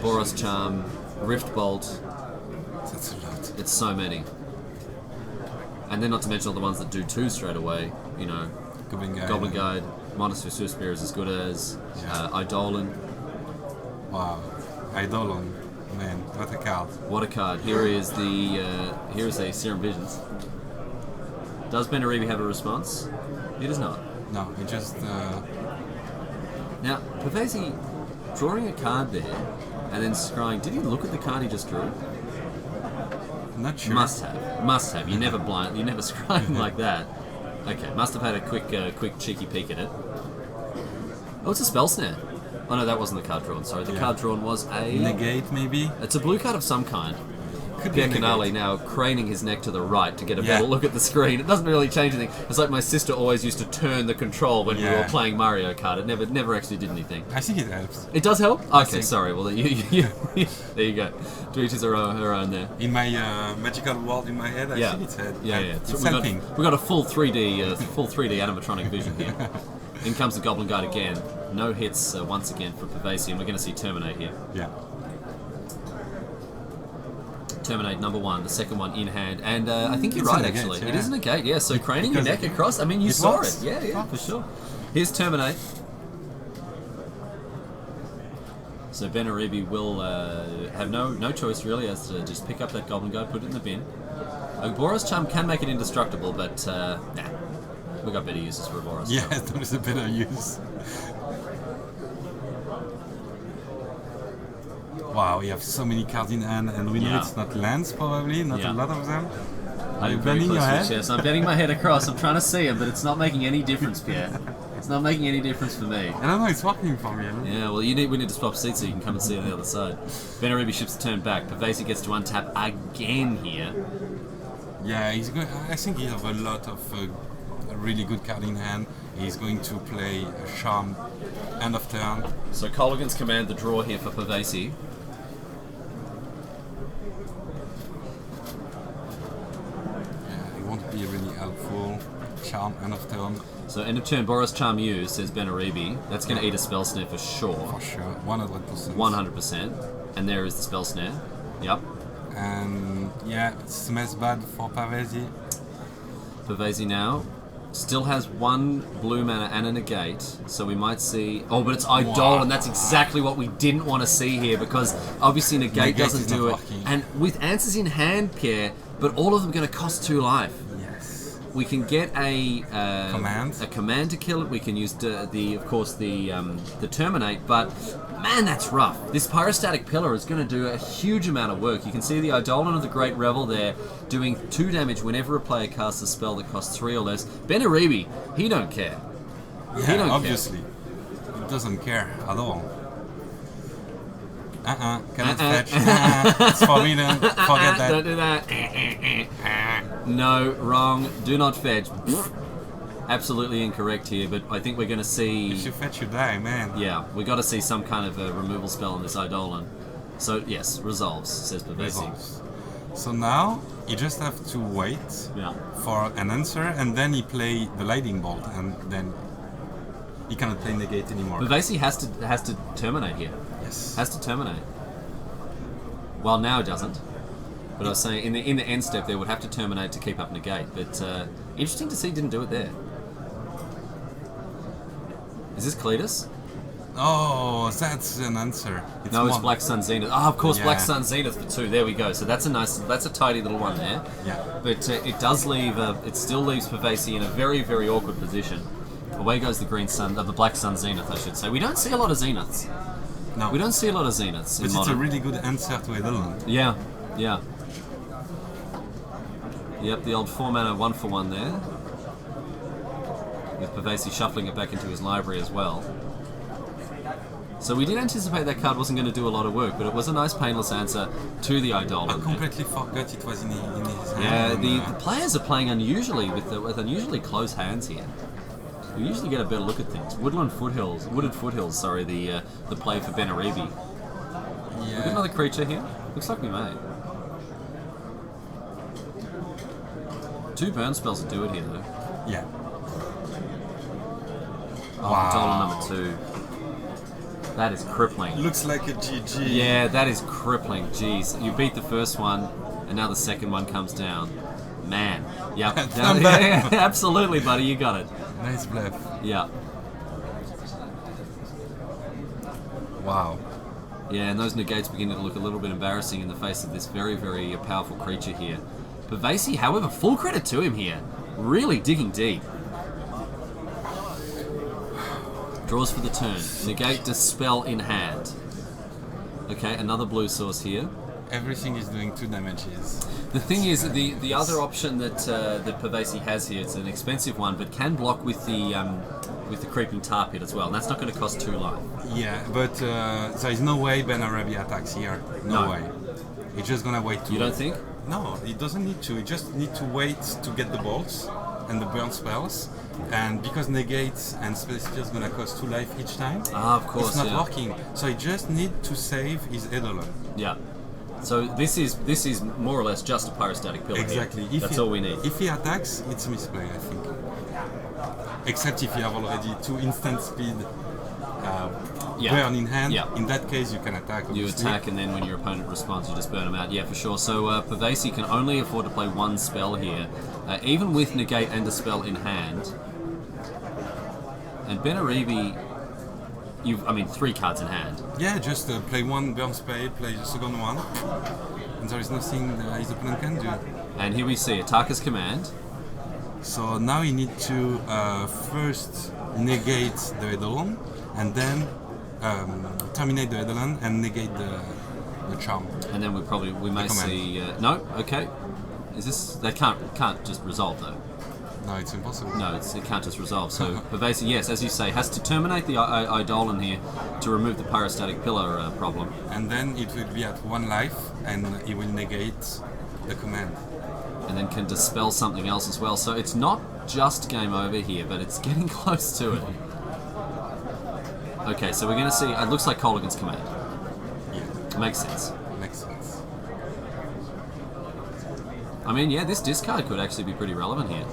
Boros Charm, Rift Bolt. That's a lot. It's so many. And then not to mention all the ones that do 2 straight away. You know, Goblin Guide. Goblin Guide, Monster Suspire is as good as, Eidolon. Wow. Eidolon. Man, what a card. What a card. Here is a Serum Visions. Does Benarivi have a response? He does not. No, he just... Now, Pavesi drawing a card there and then scrying. Did he look at the card he just drew? not sure. Must have. You never scry him like that. Okay, must have had a quick cheeky peek at it. Oh, it's a spell snare. Oh no, that wasn't the card drawn. Sorry, the card drawn was a Negate, maybe? It's a blue card of some kind. Could be a Pierre Canale negate. now craning his neck to the right to get a Yeah. better look at the screen. It doesn't really change anything. It's like my sister always used to turn the control when we were Yeah. playing Mario Kart. It never actually did anything. I think it helps. It does help? Okay, think- sorry. Well, there you go. To each his her own there. In my magical world in my head, I Yeah. think it's Yeah. It's we helping. got a full 3D animatronic vision here. In comes the Goblin Guide again. No hits once again for Pavesi, and we're going to see Terminate here. Yeah. Terminate number 1, the second one in hand, and I think you're It's a right negate, actually. yeah. It is a negate, yeah. So craning your because neck across. I mean, you it saw works. it. Yeah, It for works. sure. Here's Terminate. So Benaribi will have no choice really as to just pick up that Goblin Guide, put it in the bin. Boros Charm can make it indestructible, but we've got better uses for Boros. Yeah, that is a better use. Wow, you have so many cards in hand, and we know Yeah. it's not lands, probably, not Yeah. a lot of them. Are you I'm very bending your close to head? the chest. I'm bending my head across. I'm trying to see him, but it's not making any difference, Pierre. It's not making any difference for me. I don't know, it's working for me. Yeah, well, we need to swap seats so you can come and see on the other side. Benaribi ships the turn back. Pavesi gets to untap again here. Yeah, he's going. I think he has a lot of really good card in hand. He's going to play a Charm end of turn. So Colligan's command the draw here for Pavesi. Yeah, it won't be really helpful. charm, end of turn. So end of turn, Boris Charm used, says Benaribi. That's going to eat a spell snare for sure. For sure, 100%. 100%. And there is the spell snare. Yep. And yeah, it smells bad for Pavesi. Pavesi now still has one blue mana and a negate, so we might see... Oh, but it's Eidolon, and that's exactly what we didn't want to see here, because obviously negate doesn't do it. Working. And with answers in hand, Pierre, but all of them are going to cost 2 life. Yes. We can get a command to kill it. We can use of course the terminate, but man, that's rough. This pyrostatic pillar is going to do a huge amount of work. You can see the Eidolon of the Great Revel there doing 2 damage whenever a player casts a spell that costs 3 or less. Benaribi, he don't care. Yeah, he don't obviously. He doesn't care at all. Cannot fetch. It's forbidden. Forget that. Don't do that. No, wrong. Do not fetch. Absolutely incorrect here, but I think we're going to see... If you fetch, you die, man. Yeah, we got to see some kind of a removal spell on this Eidolon. So, yes, resolves, says Pavesi. So now, you just have to wait for an answer, and then he play the lightning bolt, and then he cannot play negate anymore. Pavesi has to terminate here. Yes. Has to terminate. Well, now it doesn't. But I was saying, in the end step, they would have to terminate to keep up negate. But interesting to see, didn't do it there. Is this Cletus? Oh, that's an answer. It's Black Sun Zenith. Oh, of course, Black Sun Zenith for 2. There we go. So that's a tidy little one there. Yeah. But it does leave, it still leaves Pavesi in a very, very awkward position. Away goes the green sun, the Black Sun Zenith, I should say. We don't see a lot of Zeniths. No. We don't see a lot of Zeniths. But it's a really good answer to Eidolon. Yeah, yeah. Yep, the old 4 mana 1-for-1 there. With Pavesi shuffling it back into his library as well. So we did anticipate that card wasn't going to do a lot of work, but it was a nice painless answer to the Eidolon. I completely forgot it was in his hand. Yeah, the players are playing unusually with unusually close hands here. We usually get a better look at things. Wooded Foothills, the play for Benaribi. Yeah. We got another creature here? Looks like we may. 2 burn spells to do it here though. Yeah. Oh, Eidolon number 2. That is crippling. Looks like a GG. Yeah, that is crippling. Jeez. You beat the first one, and now the second one comes down. Man. Yep. Yeah, absolutely, buddy. You got it. Nice bluff. Yeah. Wow. Yeah, and those negates beginning to look a little bit embarrassing in the face of this very, very powerful creature here. Pavesi, however, full credit to him here. Really digging deep. Draws for the turn. Negate, dispel in hand. Okay, another blue source here. Everything is doing 2 damages. The thing is, the other option that Pavesi has here, it's an expensive one, but can block with the creeping tar pit as well, and that's not going to cost 2 life. Yeah, but there is no way Benaribi attacks here. No way. He's just gonna wait to... You don't think? No, he doesn't need to. He just need to wait to get the bolts and the burn spells. And because negates and spell is gonna cost 2 life each time, of course, it's not working. So he just need to save his Eidolon. Yeah. So this is more or less just a pyrostatic pillar. Exactly. That's all we need. If he attacks, it's a misplay, I think. Except if you have already 2 instant speed burn in hand. Yeah. In that case, you can attack. Obviously. You attack, and then when your opponent responds, you just burn them out. Yeah, for sure. So Pavesi can only afford to play 1 spell here, even with negate and a spell in hand. And Benaribi, 3 cards in hand. Yeah, just play 1 burn spell, play the second one, and there is nothing his opponent can do. And here we see Ataka's command. So now you need to first negate the Eidolon, and then terminate the Eidolon and negate the charm. And then we may see. No, okay. Is this? They can't just resolve though. No, it's impossible. No, it can't just resolve. So Pavesi, yes, as you say, has to terminate the Eidolon here to remove the pyrostatic pillar problem. And then it will be at 1 life, and he will negate the command. And then can dispel something else as well. So it's not just game over here, but it's getting close to it. Okay, so we're going to see. It looks like Colligan's command. Yeah. Makes sense. Makes sense. I mean, yeah, this discard could actually be pretty relevant here.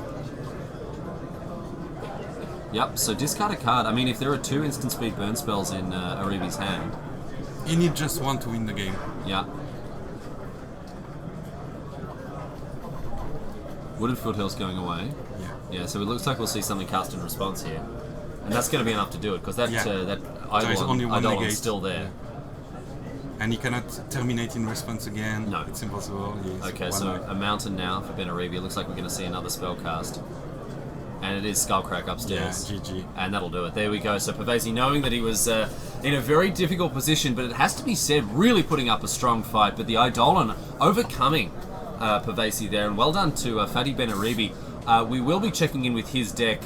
Yep, so discard a card. I mean, if there are 2 instant speed burn spells in Aribi's hand, You need just one to win the game. yeah. Wooded Foothills going away. Yeah. Yeah, so it looks like we'll see something cast in response here. And that's going to be enough to do it, because that, Yeah. that There is only one Eidolon's negate. still there. Yeah. And he cannot terminate in response again. No. It's impossible. Yes, Okay, one so life. a mountain now for Benaribi. It looks like we're going to see another spell cast. And it is Skullcrack upstairs. Yeah, GG. And that'll do it. There we go. So Pavesi, knowing that he was in a very difficult position, but it has to be said, really putting up a strong fight. But the Eidolon overcoming Pavesi there. And well done to Fatty Benaribi. We will be checking in with his deck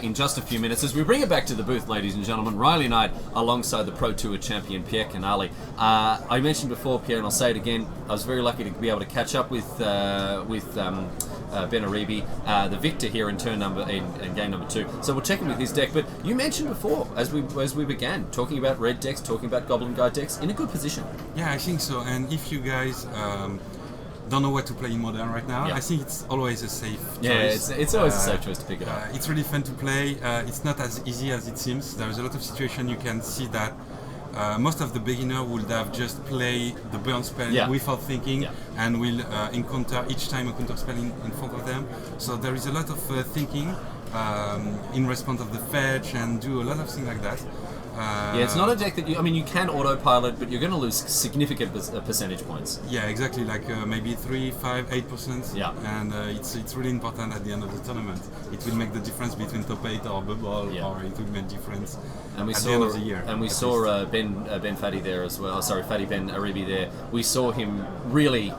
in just a few minutes as we bring it back to the booth, ladies and gentlemen. Riley Knight alongside the Pro Tour champion Pierre Canali. I mentioned before, Pierre, and I'll say it again, I was very lucky to be able to catch up with Benaribi, the victor here in turn number in game number 2. So we'll check in with his deck. But you mentioned before, as we began, talking about red decks, talking about Goblin Guide decks, in a good position. Yeah, I think so. And if you guys don't know what to play in Modern right now, Yeah. I think it's always a safe choice. Yeah, it's always a safe choice to pick it up. It's really fun to play. It's not as easy as it seems. There's a lot of situations you can see that most of the beginner would have just play the burn spell Yeah. without thinking, Yeah. and will encounter each time a counter spell in front of them. So there is a lot of thinking in response of the fetch and do a lot of things like that. Yeah, it's not a deck that you can autopilot, but you're going to lose significant percentage points. Yeah, exactly. Like maybe 3, 5, 8%. Yeah. And it's really important at the end of the tournament. It will make the difference between top 8 or bubble, Yeah. or it will make difference And we at saw the end of the year. and we at saw least. Ben Fatty there as well. Sorry, Fatty Ben Aribi there. We saw him really,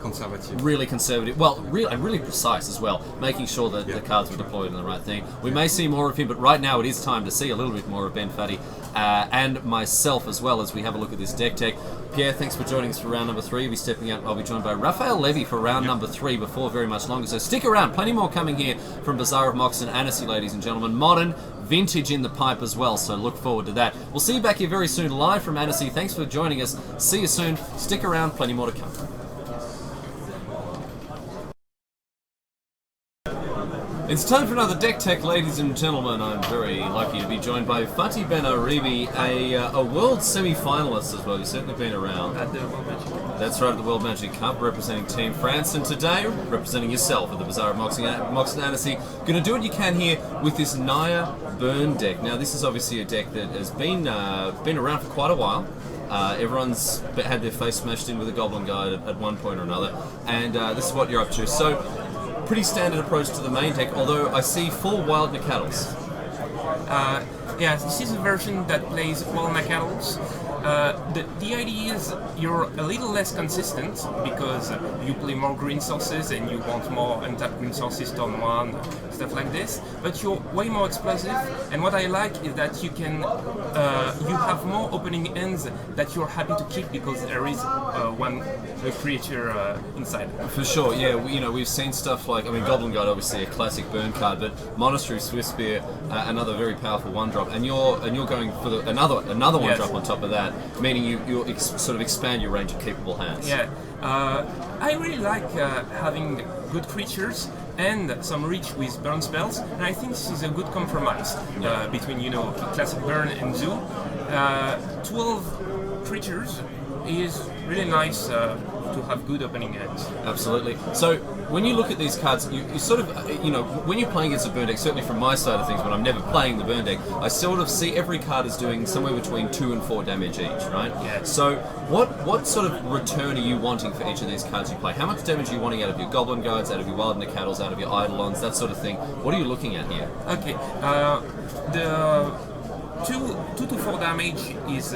Conservative. really conservative. Well, really precise as well, making sure that Yeah. the cards were deployed in the right thing. We may see more of him, but right now it is time to see a little bit more of Ben Fatty and myself as well as we have a look at this deck tech. Pierre, thanks for joining us for round number 3. We'll be stepping out. I'll be joined by Raphael Levy for round number 3 before very much longer. So stick around. Plenty more coming here from Bazaar of Moxen, Annecy, ladies and gentlemen. Modern, vintage in the pipe as well. So look forward to that. We'll see you back here very soon, live from Annecy. Thanks for joining us. See you soon. Stick around. Plenty more to come. It's time for another deck tech, ladies and gentlemen. I'm very lucky to be joined by Fatty Benaribi, a world semi-finalist as well. You've certainly been around. At the World Magic. That's right, at the World Magic Cup, representing Team France, and today representing yourself at the Bazaar of Moxen Annecy. Going to do what you can here with this Naya Burn deck. Now, this is obviously a deck that has been around for quite a while. Everyone's had their face smashed in with a Goblin Guide at one point or another, and this is what you're up to. So, pretty standard approach to the main deck, although I see 4 Wild Nacatls. Yeah, this is a version that plays Wild Nacatls. The idea is you're a little less consistent because you play more green sources and you want more untapped green sources turn 1, stuff like this. But you're way more explosive. And what I like is that you can you have more opening ends that you're happy to keep because there is one creature inside. For sure, yeah. We've seen stuff like, Goblin Guide, obviously a classic burn card, but Monastery Swiftspear, another very powerful 1-drop, and you're going for another 1-drop on top of that, meaning you sort of expand your range of capable hands. Yeah, I really like having good creatures and some reach with burn spells, and I think this is a good compromise between classic burn and zoo. 12 creatures is really nice to have good opening hands. Absolutely. So when you look at these cards, you sort of, when you're playing against a burn deck, certainly from my side of things, when I'm never playing the burn deck, I sort of see every card as doing somewhere between 2 and 4 damage each, right? Yeah. So what sort of return are you wanting for each of these cards you play? How much damage are you wanting out of your Goblin Guides, out of your Wild Nacatls, out of your Eidolons, that sort of thing? What are you looking at here? Okay, the 2 to 4 damage is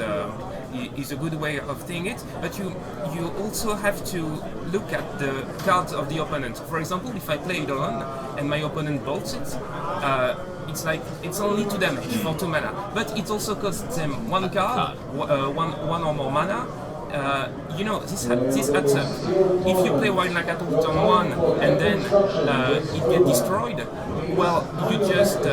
a good way of seeing it, but you also have to look at the cards of the opponent. For example, if I play Eidolon and my opponent bolts it, it's only 2 damage for 2 mana, but it also costs them 1 card, one or more mana. This adds up. If you play Wild Nacatl turn 1 and then it gets destroyed, well, you just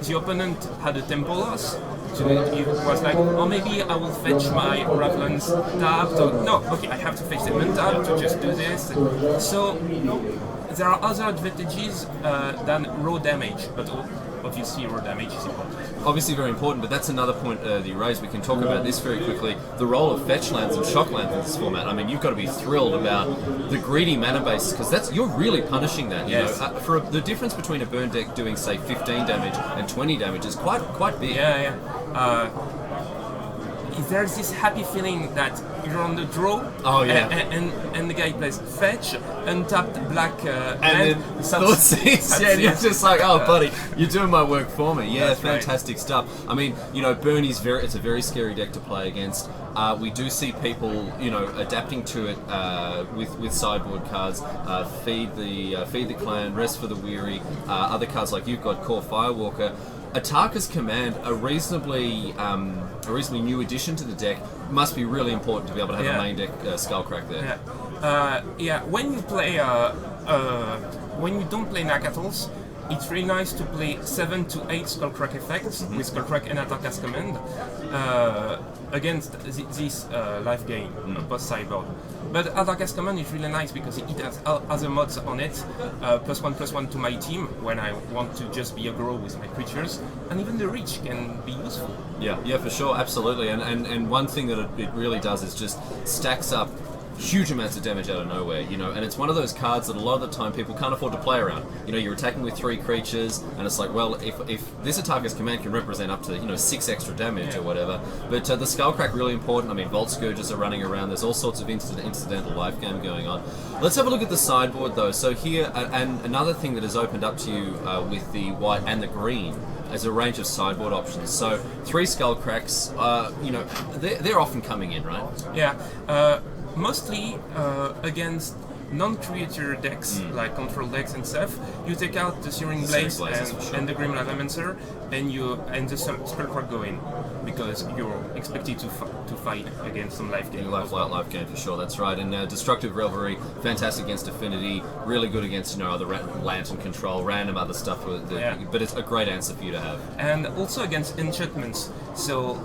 the opponent had a tempo loss. So it was like, maybe I will fetch my Ravelins tapped. No, okay, I have to fetch them untapped to just do this. So there are other advantages than raw damage, but obviously raw damage is important. Obviously very important, but that's another point that you raised. We can talk about this very quickly. The role of fetch lands and shock lands in this format. I mean, you've got to be thrilled about the greedy mana base, because you're really punishing that. You Yes. know, the difference between a burn deck doing, say, 15 damage and 20 damage is quite big. Yeah. There's this happy feeling that you're on the draw. Oh, yeah. And the guy plays fetch, untapped black And land, then thought seeds, yeah, and you're just like, oh, buddy, you're doing my work for me. Yeah, That's right. fantastic stuff. I mean, you know, Bernie's it's a very scary deck to play against. We do see people, you know, adapting to it with sideboard cards. Feed the clan, rest for the weary. Other cards like you've got Core Firewalker. Ataka's Command, a reasonably new addition to the deck, must be really important to be able to have a main deck Skullcrack there. When you play, when you don't play Nakatals, it's really nice to play 7 to 8 Skullcrack effects with Skullcrack and Ataka's Command against this life gain post sideboard. But Ataka's Command is really nice because it has other mods on it, +1/+1 to my team when I want to just be aggro with my creatures, and even the reach can be useful. Yeah, for sure, absolutely. And one thing that it really does is just stacks up huge amounts of damage out of nowhere, you know, and it's one of those cards that a lot of the time people can't afford to play around. You know, you're attacking with 3 creatures, and it's like, well, if this Ataka's Command can represent up to, you know, 6 extra damage or whatever, but the Skullcrack really important. I mean, Vault Scourges are running around, there's all sorts of incidental life game going on. Let's have a look at the sideboard though. So here, and another thing that has opened up to you with the white and the green, as a range of sideboard options. So 3 Skullcracks, you know, they're often coming in, right? Yeah. Mostly against non-creature decks like control decks and stuff. You take out the Searing Blaze and the Grim Lavamancer, and the Skullcrack go in because you're expected to fight against some life gain. Life gain for sure. That's right. And Destructive Revelry, fantastic against Affinity, really good against, you know, other Lantern Control, random other stuff. But it's a great answer for you to have. And also against enchantments. So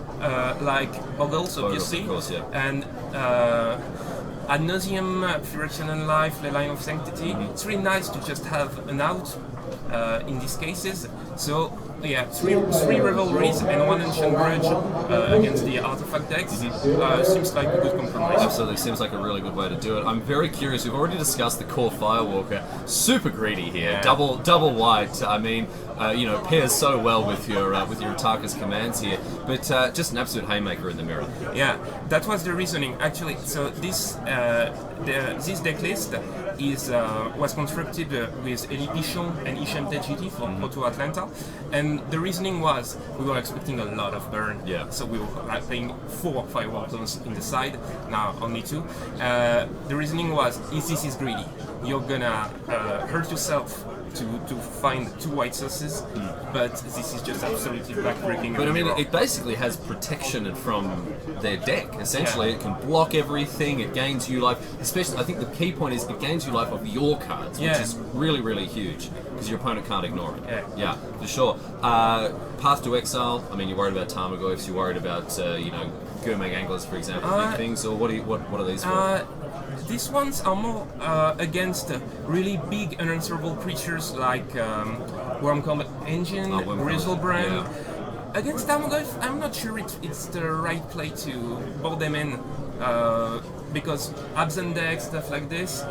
like Boggles, obviously, of course, yeah. And Ad Nauseam, Puritan Life, the Line of Sanctity. It's really nice to just have an out in these cases. So yeah, three Revelries and 1 Ancient Grudge against the artifact decks seems like a good compromise. Absolutely, seems like a really good way to do it. I'm very curious. We've already discussed the Core Firewalker. Super greedy here. Yeah. Double white. I mean, you know, pairs so well with your Ataka's Commands here. But just an absolute haymaker in the mirror. Yeah, that was the reasoning actually. So this deck list was constructed with Elie Pichon and Hicham Tedjiti from Proto Atlanta, and the reasoning was we were expecting a lot of burn. Yeah. So we were playing 4 Firewalkers in the side, now only 2. The reasoning was, if this is greedy, you're gonna hurt yourself to find 2 white sources, but this is just absolutely backbreaking. But I mean, it basically has protection from their deck. Essentially, it can block everything. It gains you life. Especially, I think the key point is it gains you life of your cards, which is really, really huge because your opponent can't ignore it. Yeah, for sure. Path to Exile. I mean, you're worried about Tarmogoyfs. You're worried about you know, Gurmag Anglers, for example, big things. Or what are these for? These ones are more against really big unanswerable creatures like Worm Combat Engine, Grizzlebrand. Yeah. Against Tarmogoyf, I'm not sure it's the right play to board them in because absent decks, stuff like this,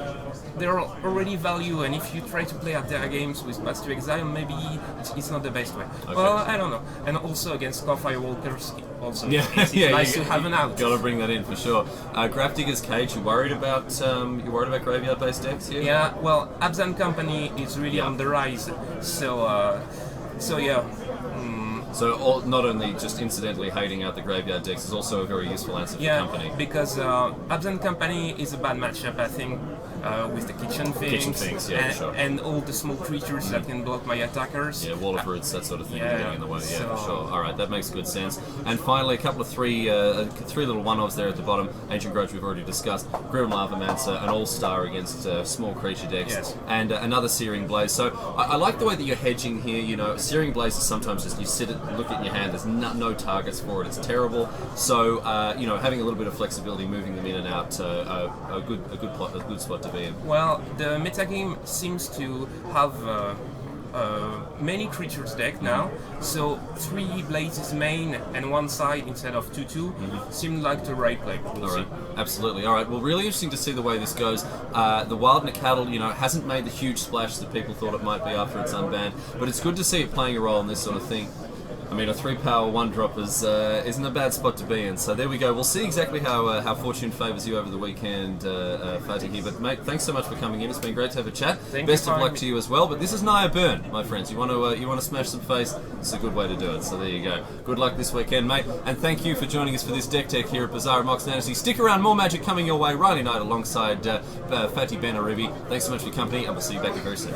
they're already value, and if you try to play at their games with Path to Exile, maybe it's not the best way. Okay. Well, I don't know. And also against Core Firewalkers, also it's yeah, nice to have an out. Got to bring that in for sure. Grafdigger's Cage. You worried about graveyard-based decks here? Yeah. Well, Abzan Company is really on the rise. So yeah. So not only just incidentally hating out the graveyard decks is also a very useful answer for Company. Because Absent Company is a bad matchup, I think, with the Kitchen Things, yeah, sure. and all the small creatures that can block my attackers. Yeah, Wall of Roots, that sort of thing getting in the way. Yeah, for sure. All right, that makes good sense. And finally, a couple of three little one-offs there at the bottom. Ancient Grudge we've already discussed. Grim Lavamancer, an all-star against small creature decks, and another Searing Blaze. So I like the way that you're hedging here. You know, Searing Blaze is sometimes just you sit it, look at your hand. There's no targets for it. It's terrible. So you know, having a little bit of flexibility, moving them in and out, a good spot to be in? Well, the metagame seems to have many creatures deck now, so 3 Blazes main and 1 side instead of 2/2 seemed like the right play. We'll see. Absolutely. All right. Well, really interesting to see the way this goes. The Wild Cattle, hasn't made the huge splash that people thought it might be after it's unbanned, but it's good to see it playing a role in this sort of thing. I mean, a 3-power 1-drop isn't a bad spot to be in. So there we go. We'll see exactly how fortune favours you over the weekend, Fatih here. But mate, thanks so much for coming in. It's been great to have a chat. Best of luck to you as well. But this is Naya Byrne, my friends. You want to smash some face? It's a good way to do it. So there you go. Good luck this weekend, mate. And thank you for joining us for this deck tech here at Bazaar, Moxen, Annecy. Stick around, more magic coming your way. Riley Knight alongside Fatih Benarubi. Thanks so much for your company, and we'll see you back here very soon.